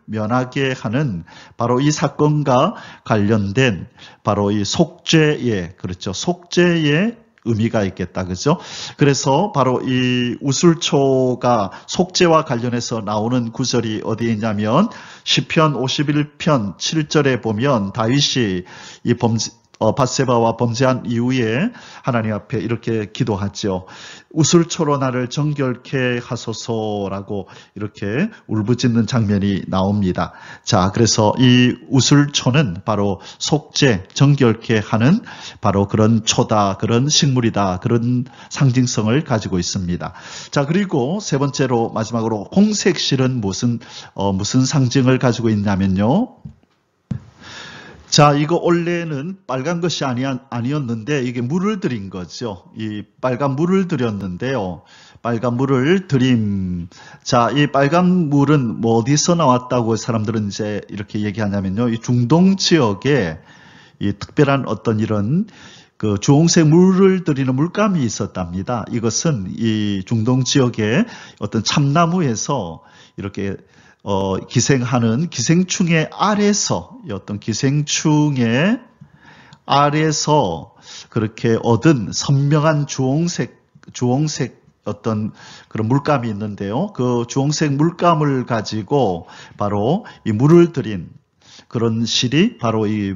면하게 하는 바로 이 사건과 관련된 바로 이 속죄의, 그렇죠? 속죄의 의미가 있겠다. 그죠? 그래서 바로 이 우술초가 속죄와 관련해서 나오는 구절이 어디에 있냐면 시편 51편 7절에 보면 다윗이 이 밧세바와 범죄한 이후에 하나님 앞에 이렇게 기도하죠. 우술초로 나를 정결케 하소서라고 이렇게 울부짖는 장면이 나옵니다. 자, 그래서 이 우술초는 바로 속죄, 정결케 하는 바로 그런 초다, 그런 식물이다, 그런 상징성을 가지고 있습니다. 자, 그리고 세 번째로 마지막으로 홍색실은 무슨 상징을 가지고 있냐면요. 자, 이거 원래는 빨간 것이 아니었는데 이게 물을 들인 거죠. 이 빨간 물을 들였는데요. 빨간 물을 들임. 자, 이 빨간 물은 뭐 어디서 나왔다고 사람들은 이제 이렇게 얘기하냐면요. 이 중동 지역에 이 특별한 어떤 이런 그 주홍색 물을 들이는 물감이 있었답니다. 이것은 이 중동 지역의 어떤 참나무에서 이렇게 기생하는 기생충의 알에서, 어떤 기생충의 알에서 그렇게 얻은 선명한 주홍색 어떤 그런 물감이 있는데요. 그 주홍색 물감을 가지고 바로 이 물을 들인 그런 실이 바로 이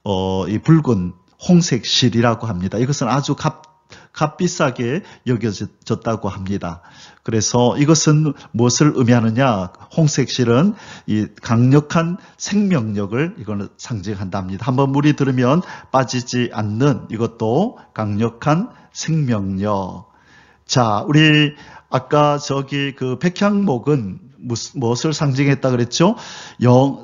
붉은 홍색 실이라고 합니다. 이것은 아주 값비싸게 여겨졌다고 합니다. 그래서 이것은 무엇을 의미하느냐? 홍색실은 이 강력한 생명력을 이거는 상징한답니다. 한번 물이 들으면 빠지지 않는, 이것도 강력한 생명력. 자, 우리 아까 저기 그 백향목은 무엇을 상징했다 그랬죠?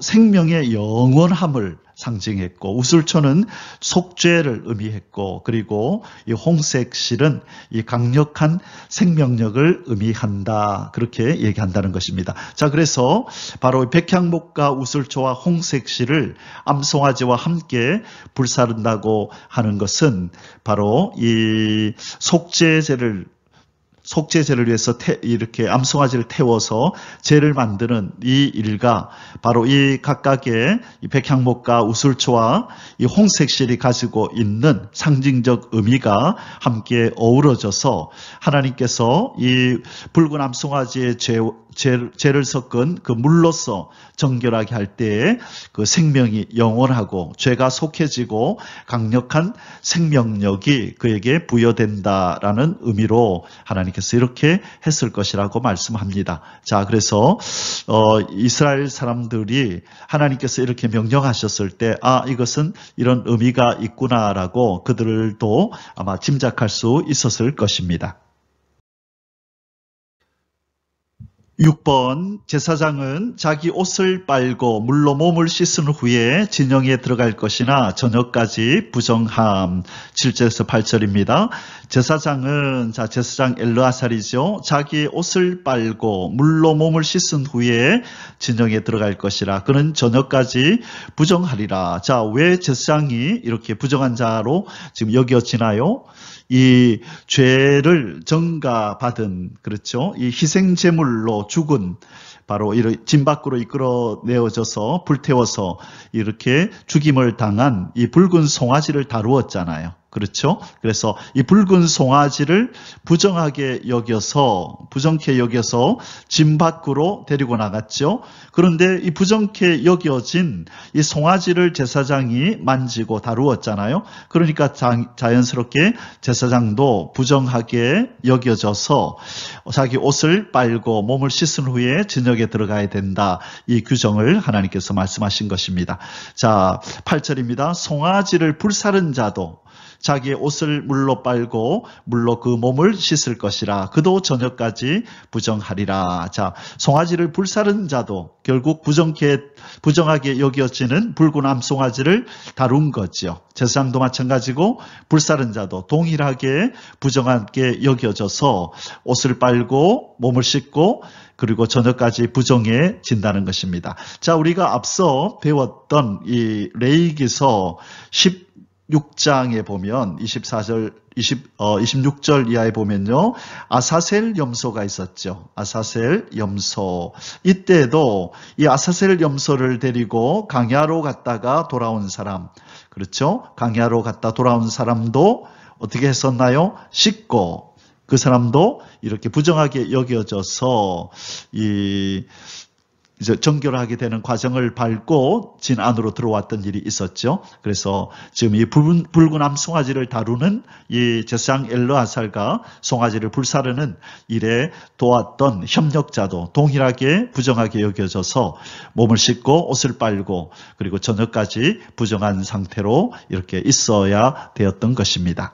생명의 영원함을 상징했고, 우술초는 속죄를 의미했고, 그리고 이 홍색실은 이 강력한 생명력을 의미한다, 그렇게 얘기한다는 것입니다. 자, 그래서 바로 백향목과 우술초와 홍색실을 암송아지와 함께 불사른다고 하는 것은 바로 이 속죄제를 위해서 이렇게 암송아지를 태워서 제를 만드는 이 일과 바로 이 각각의 이 백향목과 우술초와 이 홍색실이 가지고 있는 상징적 의미가 함께 어우러져서 하나님께서 이 붉은 암송아지의 죄를 섞은 그 물로서 정결하게 할 때에 그 생명이 영원하고 죄가 속해지고 강력한 생명력이 그에게 부여된다라는 의미로 하나님께서 하나님께서 이렇게 했을 것이라고 말씀합니다. 자, 그래서 이스라엘 사람들이 하나님께서 이렇게 명령하셨을 때 이것은 이런 의미가 있구나라고 그들도 아마 짐작할 수 있었을 것입니다. 6번 제사장은 자기 옷을 빨고 물로 몸을 씻은 후에 진영에 들어갈 것이나 저녁까지 부정함. 7절에서 8절입니다. 제사장은 제사장 엘르아살이죠. 자기 옷을 빨고 물로 몸을 씻은 후에 진영에 들어갈 것이라. 그는 저녁까지 부정하리라. 자, 왜 제사장이 이렇게 부정한 자로 지금 여겨지나요? 이 죄를 전가받은, 그렇죠? 이 희생제물로 죽은, 바로 진 밖으로 이끌어내어져서 불태워서 이렇게 죽임을 당한 이 붉은 송아지를 다루었잖아요. 그렇죠? 그래서 이 붉은 송아지를 부정케 여겨서 진 밖으로 데리고 나갔죠. 그런데 이 부정케 여겨진 이 송아지를 제사장이 만지고 다루었잖아요. 그러니까 자연스럽게 제사장도 부정하게 여겨져서 자기 옷을 빨고 몸을 씻은 후에 진역에 들어가야 된다. 이 규정을 하나님께서 말씀하신 것입니다. 자, 8절입니다. 송아지를 불사른 자도 자기의 옷을 물로 빨고 물로 그 몸을 씻을 것이라. 그도 저녁까지 부정하리라. 자, 송아지를 불사른 자도 결국 부정하게 여겨지는 붉은 암송아지를 다룬 거죠. 제사장도 마찬가지고 불사른 자도 동일하게 부정하게 여겨져서 옷을 빨고 몸을 씻고 그리고 저녁까지 부정해진다는 것입니다. 자, 우리가 앞서 배웠던 이 레위기서 16장에 보면 26절 이하에 보면요. 아사셀 염소가 있었죠. 아사셀 염소. 이때도 이 아사셀 염소를 데리고 강야로 갔다가 돌아온 사람. 그렇죠? 강야로 갔다 돌아온 사람도 어떻게 했었나요? 씻고 그 사람도 이렇게 부정하게 여겨져서 이제 정결하게 되는 과정을 밟고 진 안으로 들어왔던 일이 있었죠. 그래서 지금 이 붉은 암송아지를 다루는 이 제사장 엘르아살과 송아지를 불사르는 일에 도왔던 협력자도 동일하게 부정하게 여겨져서 몸을 씻고 옷을 빨고 그리고 저녁까지 부정한 상태로 이렇게 있어야 되었던 것입니다.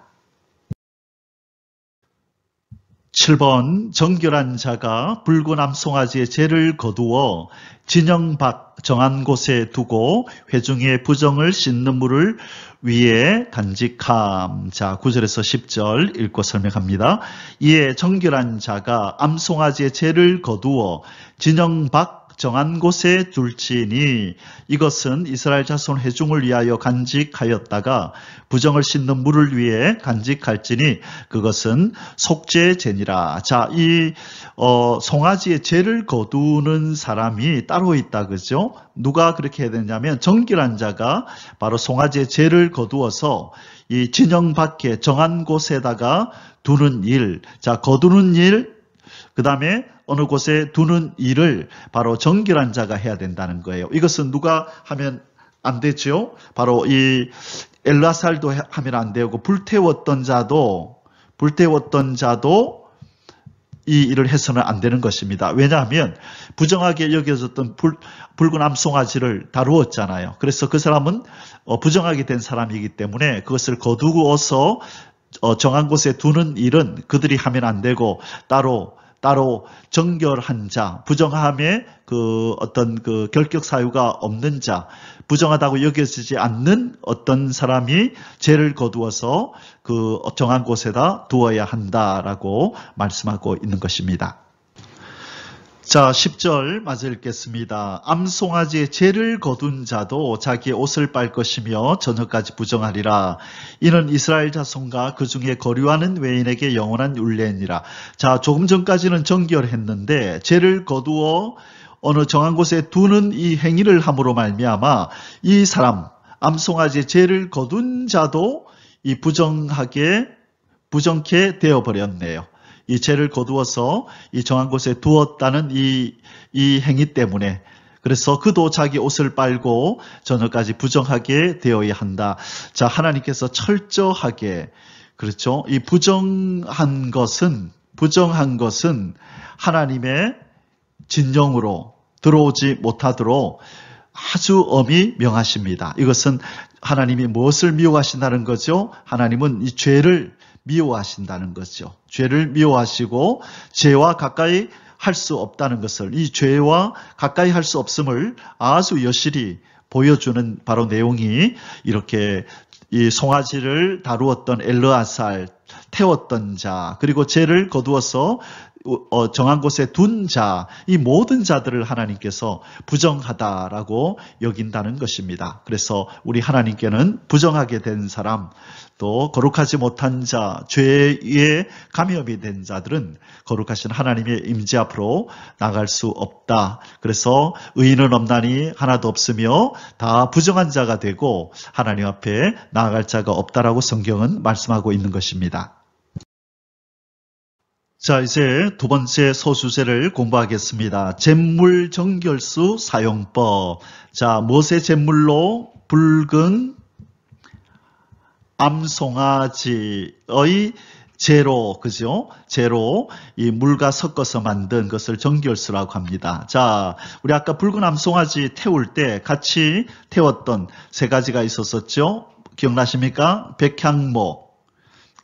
7번 정결한 자가 붉은 암송아지의 죄를 거두어 진영 밖 정한 곳에 두고 회중의 부정을 씻는 물을 위에 간직함. 자, 9절에서 10절 읽고 설명합니다. 이에 정결한 자가 암송아지의 죄를 거두어 진영 밖 정한 곳에 둘지니 이것은 이스라엘 자손 회중을 위하여 간직하였다가 부정을 씻는 물을 위해 간직할지니 그것은 속죄제니라. 자, 이 송아지의 죄를 거두는 사람이 따로 있다, 그죠? 누가 그렇게 해야 되냐면 정결한 자가 바로 송아지의 죄를 거두어서 이 진영 밖에 정한 곳에다가 두는 일. 자, 거두는 일, 그 다음에 어느 곳에 두는 일을 바로 정결한 자가 해야 된다는 거예요. 이것은 누가 하면 안 되죠? 바로 이 엘르아살도 하면 안 되고 불태웠던 자도 이 일을 해서는 안 되는 것입니다. 왜냐하면 부정하게 여겨졌던 붉은 암송아지를 다루었잖아요. 그래서 그 사람은 부정하게 된 사람이기 때문에 그것을 거두어서 정한 곳에 두는 일은 그들이 하면 안 되고 따로 정결한 자, 부정함에 어떤 결격 사유가 없는 자, 부정하다고 여겨지지 않는 어떤 사람이 죄를 거두어서 정한 곳에다 두어야 한다라고 말씀하고 있는 것입니다. 자, 10절 마저 읽겠습니다. 암송아지의 죄를 거둔 자도 자기의 옷을 빨 것이며 저녁까지 부정하리라. 이는 이스라엘 자손과 그 중에 거류하는 외인에게 영원한 율례니라. 자, 조금 전까지는 정결했는데 죄를 거두어 어느 정한 곳에 두는 이 행위를 함으로 말미암아 이 사람, 암송아지의 죄를 거둔 자도 이 부정케 되어버렸네요. 이 죄를 거두어서 이 정한 곳에 두었다는 이 행위 때문에 그래서 그도 자기 옷을 빨고 저녁까지 부정하게 되어야 한다. 자, 하나님께서 철저하게 그렇죠. 이 부정한 것은 부정한 것은 하나님의 진영으로 들어오지 못하도록 아주 엄히 명하십니다. 이것은 하나님이 무엇을 미워하신다는 거죠? 하나님은 이 죄를 미워하신다는 거죠. 죄를 미워하시고 죄와 가까이 할 수 없다는 것을, 이 죄와 가까이 할 수 없음을 아주 여실히 보여주는 바로 내용이 이렇게 이 송아지를 다루었던 엘르아살, 태웠던 자, 그리고 죄를 거두어서 정한 곳에 둔 자, 이 모든 자들을 하나님께서 부정하다라고 여긴다는 것입니다. 그래서 우리 하나님께는 부정하게 된 사람, 또 거룩하지 못한 자, 죄에 감염이 된 자들은 거룩하신 하나님의 임재 앞으로 나갈 수 없다. 그래서 의인은 없나니 하나도 없으며 다 부정한 자가 되고 하나님 앞에 나아갈 자가 없다라고 성경은 말씀하고 있는 것입니다. 자, 이제 두 번째 소수제를 공부하겠습니다. 잿물 정결수 사용법. 자, 무엇의 잿물로? 붉은 암송아지의 재로, 그죠? 재로 이 물과 섞어서 만든 것을 정결수라고 합니다. 자, 우리 아까 붉은 암송아지 태울 때 같이 태웠던 세 가지가 있었었죠? 기억나십니까? 백향목,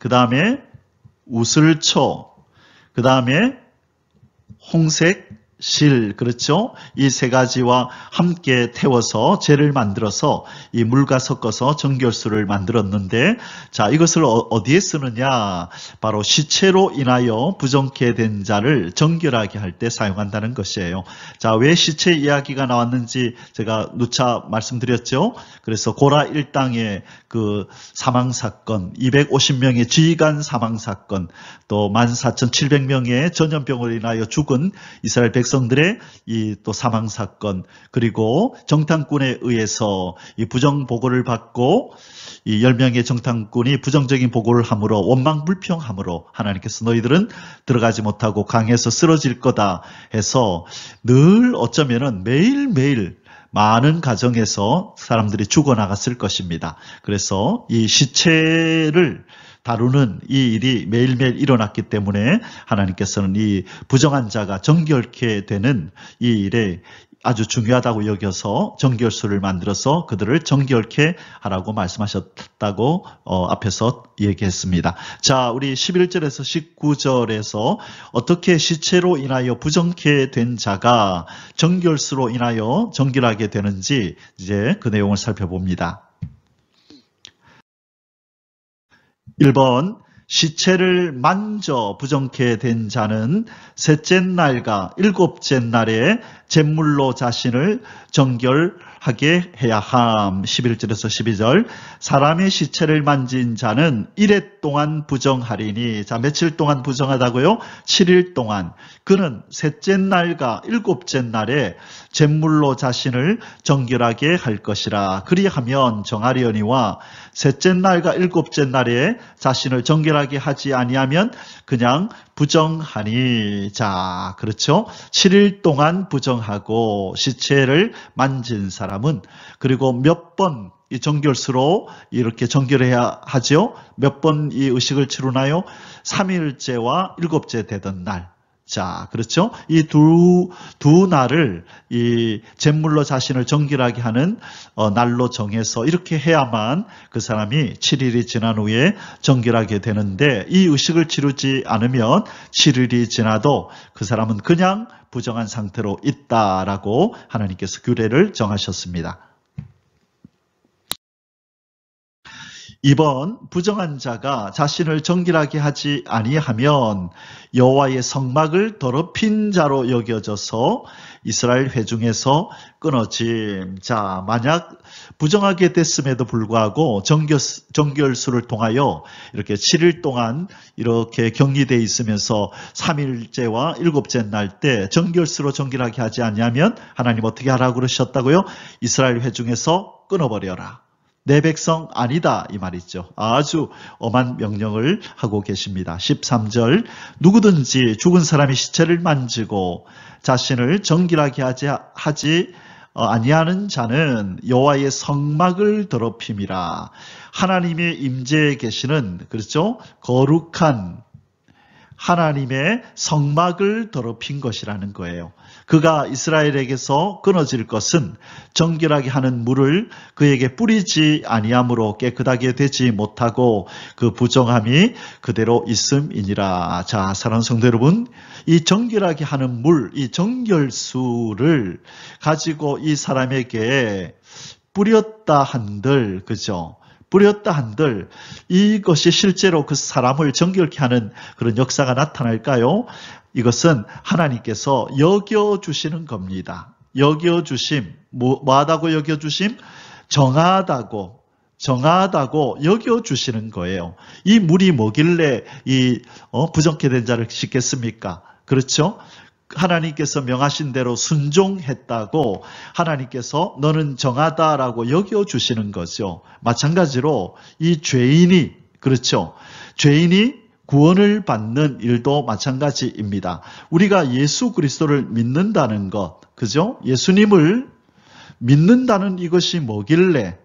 그 다음에 우슬초, 그 다음에 홍색 실, 그렇죠? 이 세 가지와 함께 태워서 재를 만들어서 이 물과 섞어서 정결수를 만들었는데, 자, 이것을 어디에 쓰느냐? 바로 시체로 인하여 부정케 된 자를 정결하게 할 때 사용한다는 것이에요. 자, 왜 시체 이야기가 나왔는지 제가 누차 말씀드렸죠? 그래서 고라 일당의 그 사망사건, 250명의 지휘관 사망사건, 또 14,700명의 전염병으로 인하여 죽은 이스라엘 백성들의 이 또 사망사건, 그리고 정탐꾼에 의해서 이 부정보고를 받고 이 10명의 정탐꾼이 부정적인 보고를 함으로 원망불평함으로 하나님께서 너희들은 들어가지 못하고 강에서 쓰러질 거다 해서 늘 어쩌면은 매일매일 많은 가정에서 사람들이 죽어나갔을 것입니다. 그래서 이 시체를 다루는 이 일이 매일매일 일어났기 때문에 하나님께서는 이 부정한 자가 정결케 되는 이 일에 아주 중요하다고 여겨서 정결수를 만들어서 그들을 정결케 하라고 말씀하셨다고 앞에서 얘기했습니다. 자, 우리 11절에서 19절에서 어떻게 시체로 인하여 부정케 된 자가 정결수로 인하여 정결하게 되는지 이제 그 내용을 살펴봅니다. 1번, 시체를 만져 부정케 된 자는 셋째 날과 일곱째 날에 잿물로 자신을 정결하게 해야 함. 11절에서 12절. 사람의 시체를 만진 자는 1회 동안 부정하리니. 자, 며칠 동안 부정하다고요? 7일 동안. 그는 셋째 날과 일곱째 날에 잿물로 자신을 정결하게 할 것이라. 그리하면 정하려니와 셋째 날과 일곱째 날에 자신을 정결하게 하지 아니하면 그냥 부정하니. 자, 그렇죠? 7일 동안 부정하고 시체를 만진 사람은, 그리고 몇 번 이 정결수로 이렇게 정결해야 하죠? 몇 번 이 의식을 치르나요? 3일째와 일곱째 되던 날. 자, 그렇죠? 이 두 날을 이 잿물로 자신을 정결하게 하는 날로 정해서 이렇게 해야만 그 사람이 7일이 지난 후에 정결하게 되는데, 이 의식을 치르지 않으면 7일이 지나도 그 사람은 그냥 부정한 상태로 있다라고 하나님께서 규례를 정하셨습니다. 2번, 부정한 자가 자신을 정결하게 하지 아니하면 여호와의 성막을 더럽힌 자로 여겨져서 이스라엘 회중에서 끊어짐. 자, 만약 부정하게 됐음에도 불구하고 정결수를 통하여 이렇게 7일 동안 이렇게 격리되어 있으면서 3일째와 일곱째 날 때 정결수로 정결하게 하지 아니하면 하나님 어떻게 하라고 그러셨다고요? 이스라엘 회중에서 끊어버려라. 내 백성 아니다, 이 말이죠. 아주 엄한 명령을 하고 계십니다. 13절, 누구든지 죽은 사람의 시체를 만지고 자신을 정결하게 하지 아니하는 자는 여호와의 성막을 더럽힘이라. 하나님의 임재에 계시는, 그렇죠? 거룩한 하나님의 성막을 더럽힌 것이라는 거예요. 그가 이스라엘에게서 끊어질 것은 정결하게 하는 물을 그에게 뿌리지 아니함으로 깨끗하게 되지 못하고 그 부정함이 그대로 있음이니라. 자, 사랑하는 성도 여러분, 이 정결하게 하는 물, 이 정결수를 가지고 이 사람에게 뿌렸다 한들, 그죠? 뿌렸다 한들 이것이 실제로 그 사람을 정결케 하는 그런 역사가 나타날까요? 이것은 하나님께서 여겨주시는 겁니다. 여겨주심, 뭐하다고 여겨주심? 정하다고 여겨주시는 거예요. 이 물이 뭐길래 부정케 된 자를 씻겠습니까? 그렇죠? 하나님께서 명하신 대로 순종했다고 하나님께서 너는 정하다라고 여겨주시는 거죠. 마찬가지로 이 죄인이, 그렇죠? 죄인이 구원을 받는 일도 마찬가지입니다. 우리가 예수 그리스도를 믿는다는 것, 그죠? 예수님을 믿는다는 이것이 뭐길래,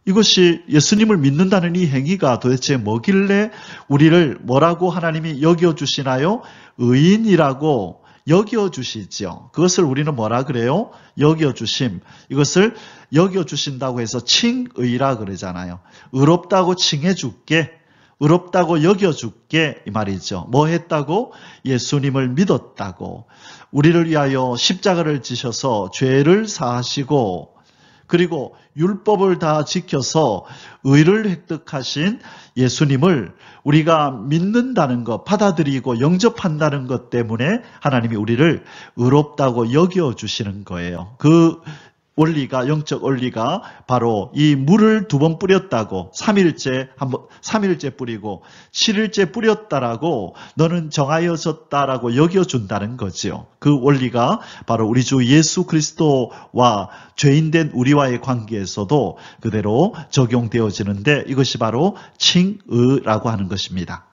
이것이 예수님을 믿는다는 이 행위가 도대체 뭐길래 우리를 뭐라고 하나님이 여겨주시나요? 의인이라고 여겨주시죠. 그것을 우리는 뭐라 그래요? 여겨주심. 이것을 여겨주신다고 해서 칭의라 그러잖아요. 의롭다고 칭해줄게. 의롭다고 여겨줄게 이 말이죠. 뭐 했다고? 예수님을 믿었다고. 우리를 위하여 십자가를 지셔서 죄를 사하시고 그리고 율법을 다 지켜서 의를 획득하신 예수님을 우리가 믿는다는 것, 받아들이고 영접한다는 것 때문에 하나님이 우리를 의롭다고 여겨주시는 거예요. 그 원리가, 영적 원리가 바로 이 물을 2번 뿌렸다고 3일째 뿌리고 7일째 뿌렸다라고 너는 정하여졌다라고 여겨준다는 거죠. 그 원리가 바로 우리 주 예수 그리스도와 죄인된 우리와의 관계에서도 그대로 적용되어지는데 이것이 바로 칭의라고 하는 것입니다.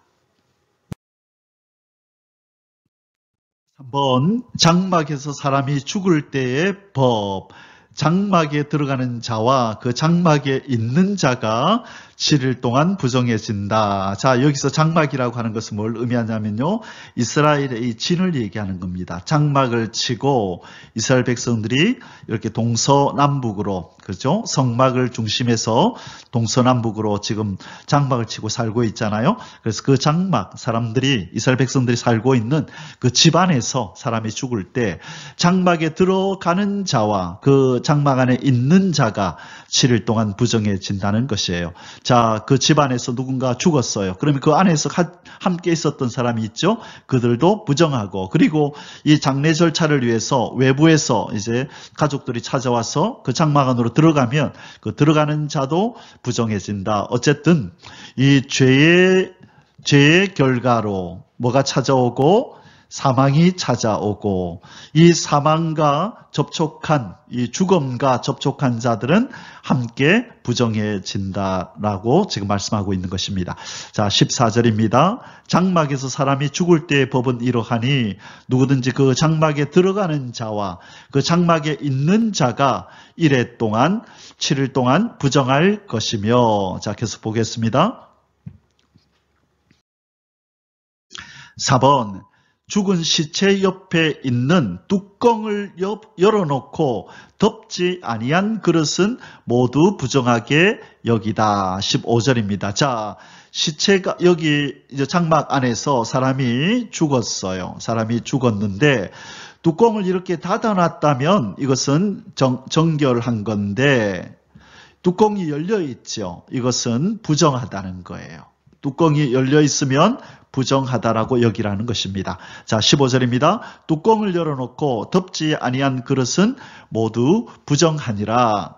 한번 장막에서 사람이 죽을 때의 법, 장막에 들어가는 자와 그 장막에 있는 자가 7일 동안 부정해진다. 자, 여기서 장막이라고 하는 것은 뭘 의미하냐면요. 이스라엘의 이 진을 얘기하는 겁니다. 장막을 치고 이스라엘 백성들이 이렇게 동서남북으로, 그렇죠? 성막을 중심해서 동서남북으로 지금 장막을 치고 살고 있잖아요. 그래서 그 장막, 사람들이, 이스라엘 백성들이 살고 있는 그 집안에서 사람이 죽을 때 장막에 들어가는 자와 그 장막 안에 있는 자가 7일 동안 부정해진다는 것이에요. 자, 그 집안에서 누군가 죽었어요. 그러면 그 안에서 함께 있었던 사람이 있죠. 그들도 부정하고, 그리고 이 장례 절차를 위해서 외부에서 이제 가족들이 찾아와서 그 장막 안으로 들어가면 그 들어가는 자도 부정해진다. 어쨌든 이 죄의 결과로 뭐가 찾아오고 사망이 찾아오고, 이 사망과 접촉한, 이 죽음과 접촉한 자들은 함께 부정해진다라고 지금 말씀하고 있는 것입니다. 자, 14절입니다. 장막에서 사람이 죽을 때의 법은 이러하니 누구든지 그 장막에 들어가는 자와 그 장막에 있는 자가 1회 동안 7일 동안 부정할 것이며. 자, 계속 보겠습니다. 4번, 죽은 시체 옆에 있는 뚜껑을 열어놓고 덮지 아니한 그릇은 모두 부정하게 여기다. 15절입니다. 자, 시체가 여기 이제 장막 안에서 사람이 죽었어요. 사람이 죽었는데 뚜껑을 이렇게 닫아놨다면 이것은 정결한 건데 뚜껑이 열려 있죠. 이것은 부정하다는 거예요. 뚜껑이 열려 있으면 부정하다라고 여기라는 것입니다. 자, 15절입니다. 뚜껑을 열어놓고 덮지 아니한 그릇은 모두 부정하니라.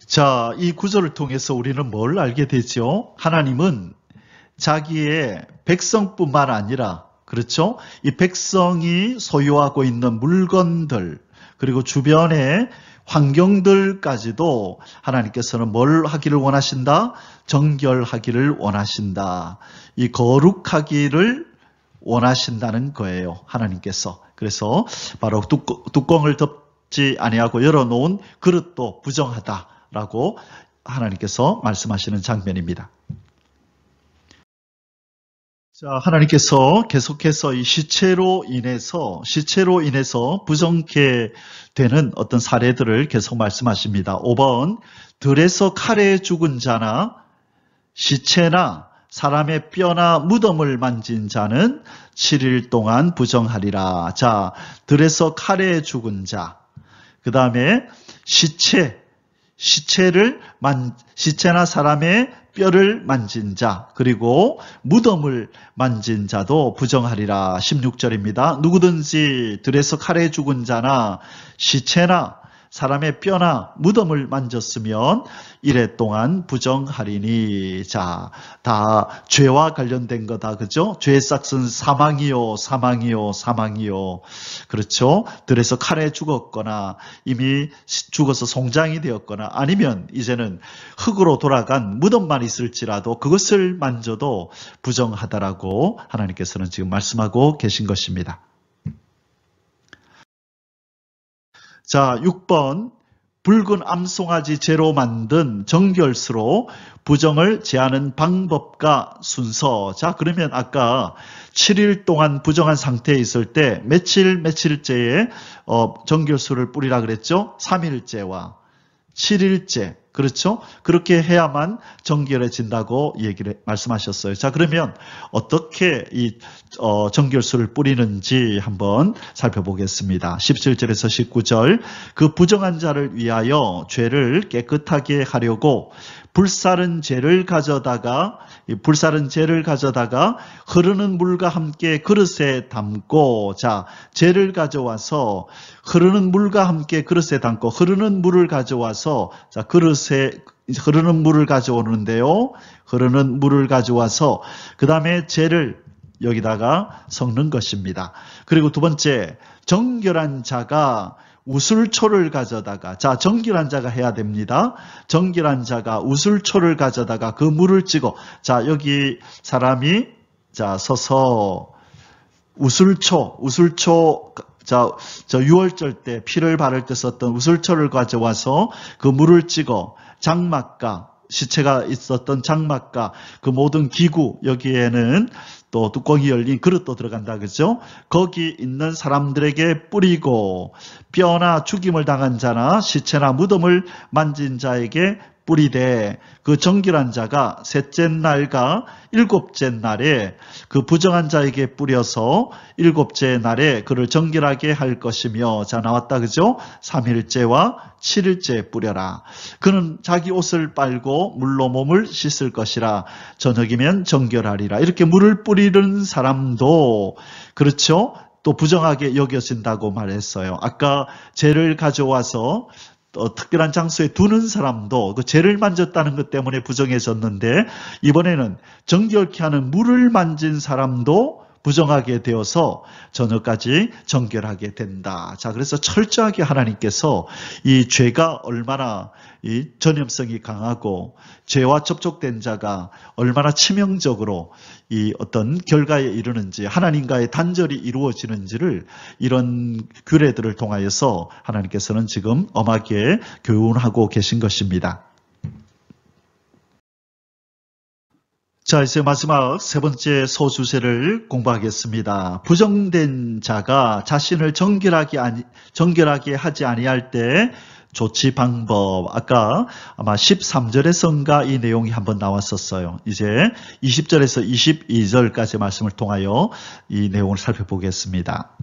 자, 이 구절을 통해서 우리는 뭘 알게 되죠? 하나님은 자기의 백성뿐만 아니라, 그렇죠? 이 백성이 소유하고 있는 물건들, 그리고 주변의 환경들까지도 하나님께서는 뭘 하기를 원하신다? 정결하기를 원하신다. 이 거룩하기를 원하신다는 거예요. 하나님께서. 그래서 바로 뚜껑을 덮지 아니하고 열어놓은 그릇도 부정하다라고 하나님께서 말씀하시는 장면입니다. 자, 하나님께서 계속해서 이 시체로 인해서 부정케 되는 어떤 사례들을 계속 말씀하십니다. 5번, 들에서 칼에 죽은 자나 시체나 사람의 뼈나 무덤을 만진 자는 7일 동안 부정하리라. 자, 들에서 칼에 죽은 자, 그 다음에 시체나 사람의 뼈를 만진 자, 그리고 무덤을 만진 자도 부정하리라. 16절입니다. 누구든지 들에서 칼에 죽은 자나 시체나 사람의 뼈나 무덤을 만졌으면 이래 동안 부정하리니. 자, 다 죄와 관련된 거다. 그죠? 죄의 싹은 사망이요. 그렇죠? 들에서 칼에 죽었거나 이미 죽어서 송장이 되었거나 아니면 이제는 흙으로 돌아간 무덤만 있을지라도 그것을 만져도 부정하다라고 하나님께서는 지금 말씀하고 계신 것입니다. 자, 6번, 붉은 암송아지 재로 만든 정결수로 부정을 제하는 방법과 순서. 자, 그러면 아까 7일 동안 부정한 상태에 있을 때 며칠째에 정결수를 뿌리라 그랬죠? 3일째와 7일째. 그렇죠? 그렇게 해야만 정결해진다고 말씀하셨어요. 자, 그러면 어떻게 이 정결수를 뿌리는지 한번 살펴보겠습니다. 17절에서 19절. 그 부정한 자를 위하여 죄를 깨끗하게 하려고 불사른 재를 가져다가 흐르는 물과 함께 그릇에 담고. 자, 재를 가져와서 흐르는 물과 함께 그릇에 담고, 흐르는 물을 가져와서, 자, 그릇에 흐르는 물을 가져오는데요. 흐르는 물을 가져와서 그 다음에 재를 여기다가 섞는 것입니다. 그리고 두 번째, 정결한 자가 우슬초를 가져다가, 자, 정결한 자가 해야 됩니다. 정결한 자가 우슬초를 가져다가 그 물을 찍어. 자, 여기 사람이 자 서서 우슬초, 자, 저 유월절 때 피를 바를 때 썼던 우슬초를 가져와서 그 물을 찍어 장막과 시체가 있었던 장막과 그 모든 기구, 여기에는 또 뚜껑이 열린 그릇도 들어간다, 그죠? 거기 있는 사람들에게 뿌리고, 뼈나 죽임을 당한 자나 시체나 무덤을 만진 자에게 뿌리되, 그 정결한 자가 셋째 날과 일곱째 날에 그 부정한 자에게 뿌려서 일곱째 날에 그를 정결하게 할 것이며. 자, 나왔다, 그죠? 3일째와 7일째 뿌려라. 그는 자기 옷을 빨고 물로 몸을 씻을 것이라. 저녁이면 정결하리라. 이렇게 물을 뿌리는 사람도, 그렇죠? 또 부정하게 여겨진다고 말했어요. 아까 재를 가져와서 특별한 장소에 두는 사람도 그 재를 만졌다는 것 때문에 부정해졌는데, 이번에는 정결케 하는 물을 만진 사람도 부정하게 되어서 저녁까지 정결하게 된다. 자, 그래서 철저하게 하나님께서 이 죄가 얼마나 이 전염성이 강하고 죄와 접촉된 자가 얼마나 치명적으로 이 어떤 결과에 이르는지, 하나님과의 단절이 이루어지는지를 이런 규례들을 통하여서 하나님께서는 지금 엄하게 교훈하고 계신 것입니다. 자, 이제 마지막 세 번째 소주제를 공부하겠습니다. 부정된 자가 자신을 정결하게 하지 아니할 때 조치 방법. 아까 아마 13절에선가 이 내용이 한번 나왔었어요. 이제 20절에서 22절까지 말씀을 통하여 이 내용을 살펴보겠습니다.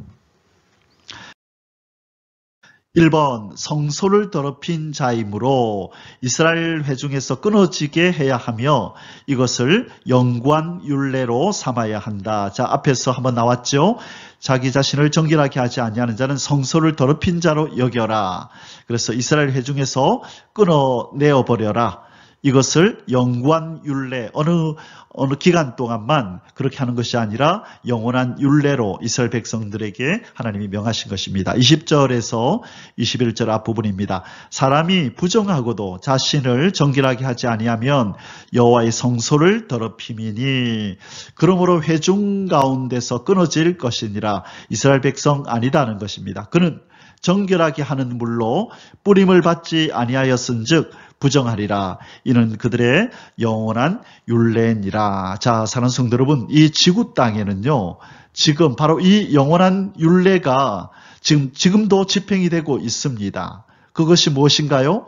1번, 성소를 더럽힌 자이므로 이스라엘 회중에서 끊어지게 해야 하며 이것을 영구한 율례로 삼아야 한다. 자, 앞에서 한번 나왔죠? 자기 자신을 정결하게 하지 아니하는 자는 성소를 더럽힌 자로 여겨라. 그래서 이스라엘 회중에서 끊어내어 버려라. 이것을 영구한 율례, 어느 기간 동안만 그렇게 하는 것이 아니라 영원한 율례로 이스라엘 백성들에게 하나님이 명하신 것입니다. 20절에서 21절 앞부분입니다. 사람이 부정하고도 자신을 정결하게 하지 아니하면 여호와의 성소를 더럽힘이니 그러므로 회중 가운데서 끊어질 것이니라. 이스라엘 백성 아니다는 것입니다. 그는 정결하게 하는 물로 뿌림을 받지 아니하였은즉 부정하리라. 이는 그들의 영원한 율례니라. 자, 사랑하는 성도 여러분, 이 지구 땅에는요, 지금 바로 이 영원한 율례가 지금도 집행이 되고 있습니다. 그것이 무엇인가요?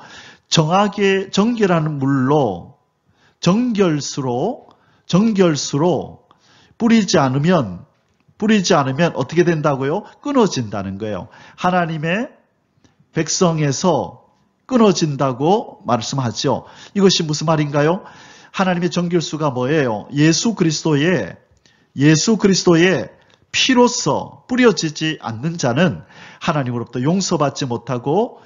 정결하는 물로 정결수로 뿌리지 않으면 어떻게 된다고요? 끊어진다는 거예요. 하나님의 백성에서 끊어진다고 말씀하죠. 이것이 무슨 말인가요? 하나님의 정결수가 뭐예요? 예수 그리스도의 피로서 뿌려지지 않는 자는 하나님으로부터 용서받지 못하고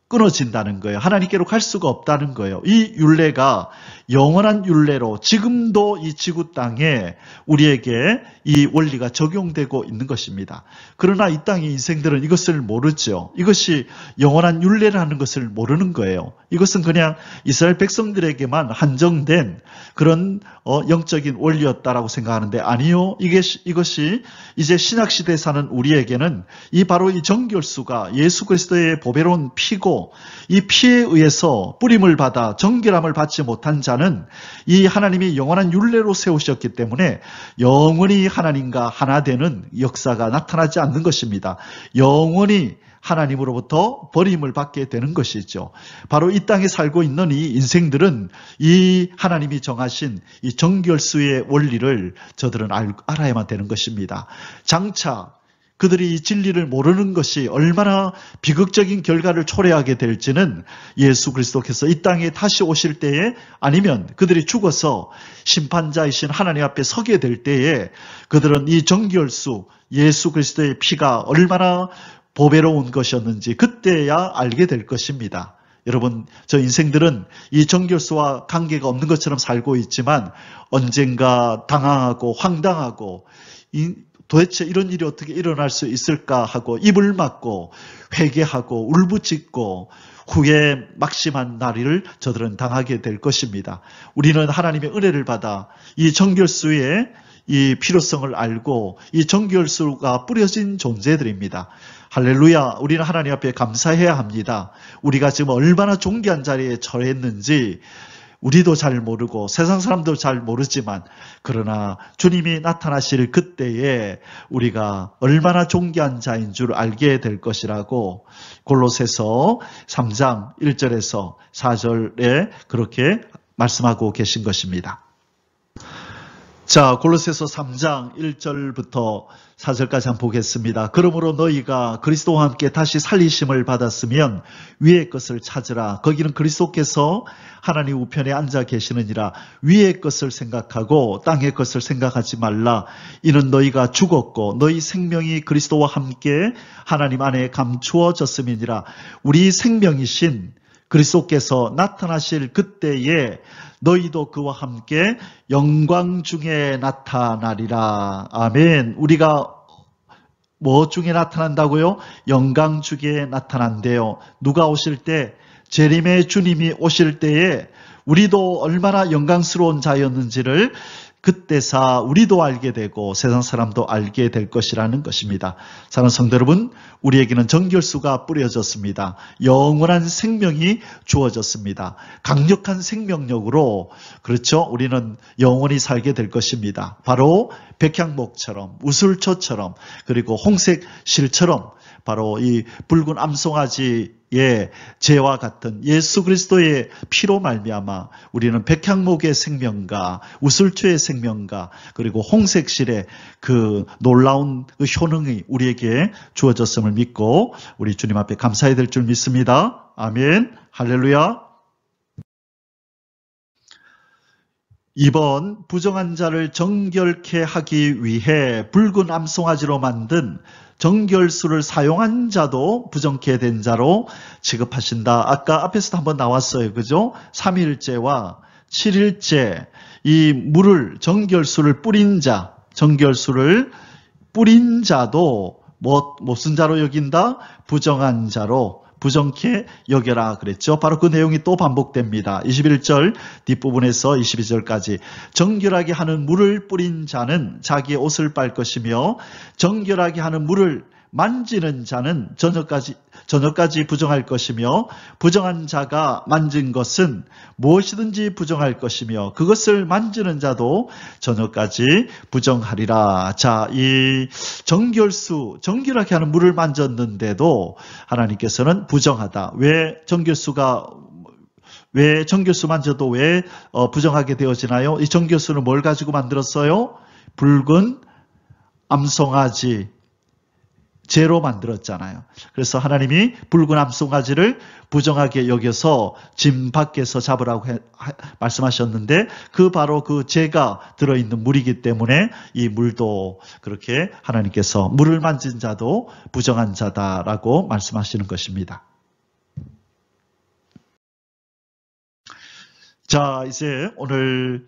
끊어진다는 거예요. 하나님께로 갈 수가 없다는 거예요. 이 율례가 영원한 율례로 지금도 이 지구 땅에 우리에게 이 원리가 적용되고 있는 것입니다. 그러나 이 땅의 인생들은 이것을 모르죠. 이것이 영원한 율례라는 것을 모르는 거예요. 이것은 그냥 이스라엘 백성들에게만 한정된 그런 영적인 원리였다라고 생각하는데 아니요. 이것이 이제 신약시대에 사는 우리에게는 바로 이 정결수가 예수 그리스도의 보배로운 피고 이 피에 의해서 뿌림을 받아 정결함을 받지 못한 자는 이 하나님이 영원한 율례로 세우셨기 때문에 영원히 하나님과 하나 되는 역사가 나타나지 않는 것입니다. 영원히 하나님으로부터 버림을 받게 되는 것이죠. 바로 이 땅에 살고 있는 이 인생들은 이 하나님이 정하신 이 정결수의 원리를 저들은 알아야만 되는 것입니다. 장차 그들이 이 진리를 모르는 것이 얼마나 비극적인 결과를 초래하게 될지는 예수 그리스도께서 이 땅에 다시 오실 때에 아니면 그들이 죽어서 심판자이신 하나님 앞에 서게 될 때에 그들은 이 정결수 예수 그리스도의 피가 얼마나 보배로운 것이었는지 그때야 알게 될 것입니다. 여러분, 저 인생들은 이 정결수와 관계가 없는 것처럼 살고 있지만 언젠가 당황하고 황당하고 도대체 이런 일이 어떻게 일어날 수 있을까 하고 입을 막고 회개하고 울부짖고 후에 막심한 날을 저들은 당하게 될 것입니다. 우리는 하나님의 은혜를 받아 이 정결수의 이 필요성을 알고 이 정결수가 뿌려진 존재들입니다. 할렐루야. 우리는 하나님 앞에 감사해야 합니다. 우리가 지금 얼마나 존귀한 자리에 처했는지 우리도 잘 모르고 세상 사람도 잘 모르지만 그러나 주님이 나타나실 그때에 우리가 얼마나 존귀한 자인 줄 알게 될 것이라고 골로새서 3장 1절에서 4절에 그렇게 말씀하고 계신 것입니다. 자, 골로새서 3장 1절부터 4절까지 한번 보겠습니다. 그러므로 너희가 그리스도와 함께 다시 살리심을 받았으면 위의 것을 찾으라. 거기는 그리스도께서 하나님 우편에 앉아 계시느니라. 위의 것을 생각하고 땅의 것을 생각하지 말라. 이는 너희가 죽었고 너희 생명이 그리스도와 함께 하나님 안에 감추어졌음이니라. 우리 생명이신 그리스도께서 나타나실 그때에 너희도 그와 함께 영광 중에 나타나리라. 아멘. 우리가 뭐 중에 나타난다고요? 영광 중에 나타난대요. 누가 오실 때? 재림의 주님이 오실 때에 우리도 얼마나 영광스러운 자였는지를 그때사 우리도 알게 되고 세상 사람도 알게 될 것이라는 것입니다. 사랑하는 성도 여러분, 우리에게는 정결수가 뿌려졌습니다. 영원한 생명이 주어졌습니다. 강력한 생명력으로 그렇죠? 우리는 영원히 살게 될 것입니다. 바로 백향목처럼 우슬초처럼 그리고 홍색 실처럼 바로 이 붉은 암송아지의 재와 같은 예수 그리스도의 피로 말미암아 우리는 백향목의 생명과 우슬초의 생명과 그리고 홍색 실의 그 놀라운 그 효능이 우리에게 주어졌음을 믿고 우리 주님 앞에 감사해야 될 줄 믿습니다. 아멘. 할렐루야. 2번, 부정한 자를 정결케 하기 위해 붉은 암송아지로 만든 정결수를 사용한 자도 부정케 된 자로 취급하신다. 아까 앞에서도 한번 나왔어요. 그죠? 3일째와 7일째 이 물을 정결수를 뿌린 자, 정결수를 뿌린 자도 무슨 자로 여긴다? 부정한 자로 부정케 여겨라 그랬죠. 바로 그 내용이 또 반복됩니다. 21절 뒷부분에서 22절까지 정결하게 하는 물을 뿌린 자는 자기의 옷을 빨 것이며 정결하게 하는 물을 만지는 자는 저녁까지 부정할 것이며 부정한 자가 만진 것은 무엇이든지 부정할 것이며 그것을 만지는 자도 저녁까지 부정하리라. 자, 이 정결하게 하는 물을 만졌는데도 하나님께서는 부정하다. 왜 정결수 만져도 왜 부정하게 되어지나요? 이 정결수는 뭘 가지고 만들었어요? 붉은 암송아지 재로 만들었잖아요. 그래서 하나님이 붉은 암송아지를 부정하게 여겨서 짐 밖에서 잡으라고 말씀하셨는데 바로 그 재가 들어있는 물이기 때문에 이 물도 그렇게 하나님께서 물을 만진 자도 부정한 자다라고 말씀하시는 것입니다. 자, 이제 오늘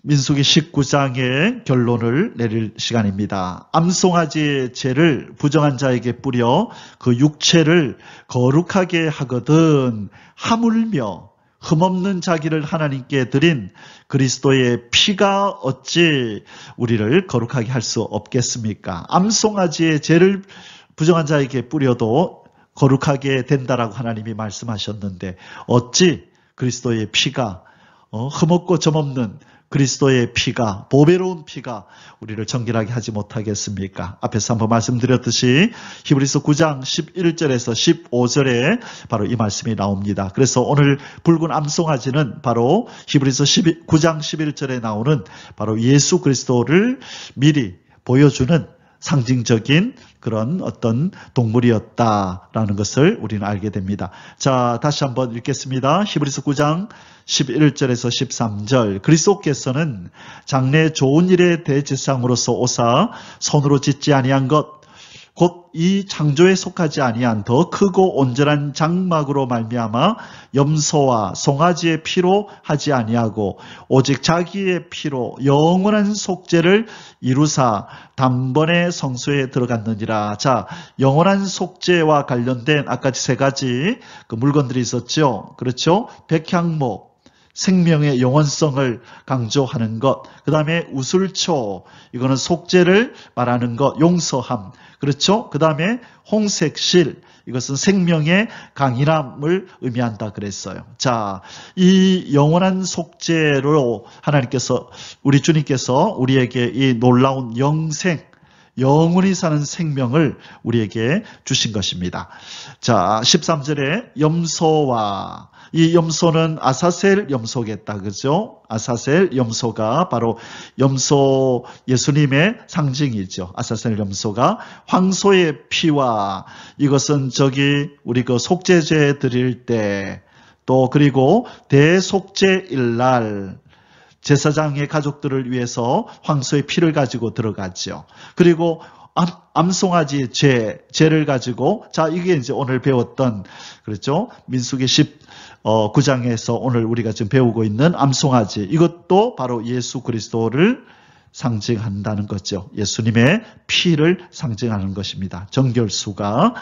민수기 19장의 결론을 내릴 시간입니다. 암송아지의 죄를 부정한 자에게 뿌려 그 육체를 거룩하게 하거든 하물며 흠없는 자기를 하나님께 드린 그리스도의 피가 어찌 우리를 거룩하게 할 수 없겠습니까? 암송아지의 죄를 부정한 자에게 뿌려도 거룩하게 된다라고 하나님이 말씀하셨는데 어찌 그리스도의 피가 흠없고 점없는 그리스도의 피가, 보배로운 피가 우리를 정결하게 하지 못하겠습니까? 앞에서 한번 말씀드렸듯이 히브리서 9장 11절에서 15절에 바로 이 말씀이 나옵니다. 그래서 오늘 붉은 암송아지는 바로 히브리서 9장 11절에 나오는 바로 예수 그리스도를 미리 보여주는 상징적인 그런 어떤 동물이었다라는 것을 우리는 알게 됩니다. 자, 다시 한번 읽겠습니다. 히브리서 9장 11절에서 13절. 그리스도께서는 장래 좋은 일의 대제사장으로서 오사 손으로 짓지 아니한 것 곧 이 창조에 속하지 아니한 더 크고 온전한 장막으로 말미암아 염소와 송아지의 피로 하지 아니하고 오직 자기의 피로 영원한 속죄를 이루사 단번에 성소에 들어갔느니라. 자, 영원한 속죄와 관련된 아까 세 가지 그 물건들이 있었죠. 그렇죠? 백향목, 생명의 영원성을 강조하는 것, 그 다음에 우슬초, 이거는 속죄를 말하는 것, 용서함, 그렇죠? 그 다음에 홍색실, 이것은 생명의 강인함을 의미한다 그랬어요. 자, 이 영원한 속죄로 하나님께서, 우리 주님께서 우리에게 이 놀라운 영원히 사는 생명을 우리에게 주신 것입니다. 자, 13절에 염소와 이 염소는 아사셀 염소겠다. 그죠? 아사셀 염소가 바로 염소 예수님의 상징이죠. 아사셀 염소가 황소의 피와 이것은 우리 그 속죄제 드릴 때 또 그리고 대속죄일날 제사장의 가족들을 위해서 황소의 피를 가지고 들어갔죠. 그리고 암송아지 죄를 가지고 자 이게 이제 오늘 배웠던 그렇죠? 민수기 19장에서 오늘 우리가 지금 배우고 있는 암송아지 이것도 바로 예수 그리스도를 상징한다는 거죠. 예수님의 피를 상징하는 것입니다. 정결수가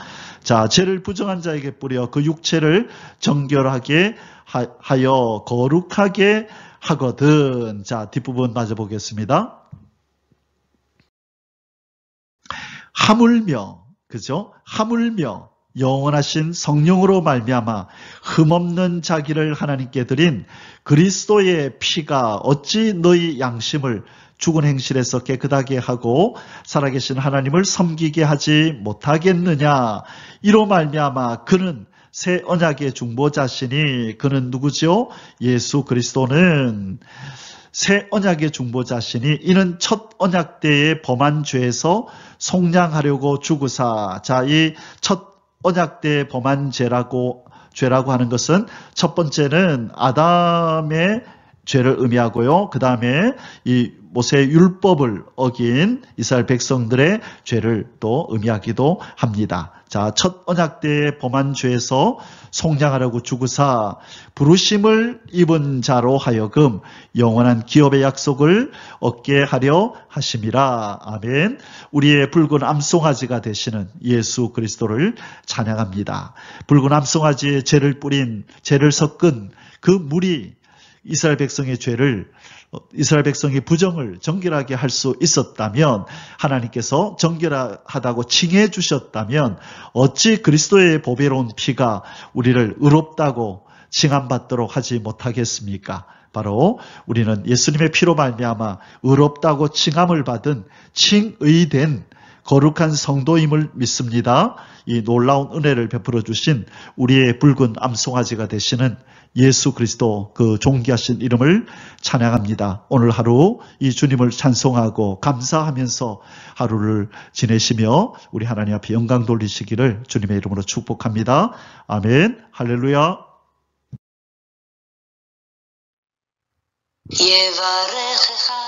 자 죄를 부정한 자에게 뿌려 그 육체를 정결하게 하여 거룩하게 하거든. 자 뒷부분 마저 보겠습니다. 하물며 그죠? 하물며 영원하신 성령으로 말미암아 흠없는 자기를 하나님께 드린 그리스도의 피가 어찌 너희 양심을 죽은 행실에서 깨끗하게 하고 살아계신 하나님을 섬기게 하지 못하겠느냐. 이로 말미암아 그는 새 언약의 중보자시니 그는 누구죠? 예수 그리스도는 새 언약의 중보자시니 이는 첫 언약 때의 범한 죄에서 속량하려고 죽으사. 자, 이 첫 언약 때 범한 죄라고 하는 것은 첫 번째는 아담의 죄를 의미하고요. 그 다음에 이 모세의 율법을 어긴 이스라엘 백성들의 죄를 또 의미하기도 합니다. 자, 첫 언약 때의 범한 죄에서 속량하려고 죽으사 부르심을 입은 자로 하여금 영원한 기업의 약속을 얻게 하려 하심이라. 아멘. 우리의 붉은 암송아지가 되시는 예수 그리스도를 찬양합니다. 붉은 암송아지에 죄를 섞은 그 물이 이스라엘 백성의 죄를, 이스라엘 백성의 부정을 정결하게 할 수 있었다면, 하나님께서 정결하다고 칭해 주셨다면 어찌 그리스도의 보배로운 피가 우리를 의롭다고 칭함받도록 하지 못하겠습니까? 바로 우리는 예수님의 피로 말미암아 의롭다고 칭함을 받은 칭의된 거룩한 성도임을 믿습니다. 이 놀라운 은혜를 베풀어 주신 우리의 붉은 암송아지가 되시는 예수 그리스도 그 존귀하신 이름을 찬양합니다. 오늘 하루 이 주님을 찬송하고 감사하면서 하루를 지내시며 우리 하나님 앞에 영광 돌리시기를 주님의 이름으로 축복합니다. 아멘. 할렐루야. יברכך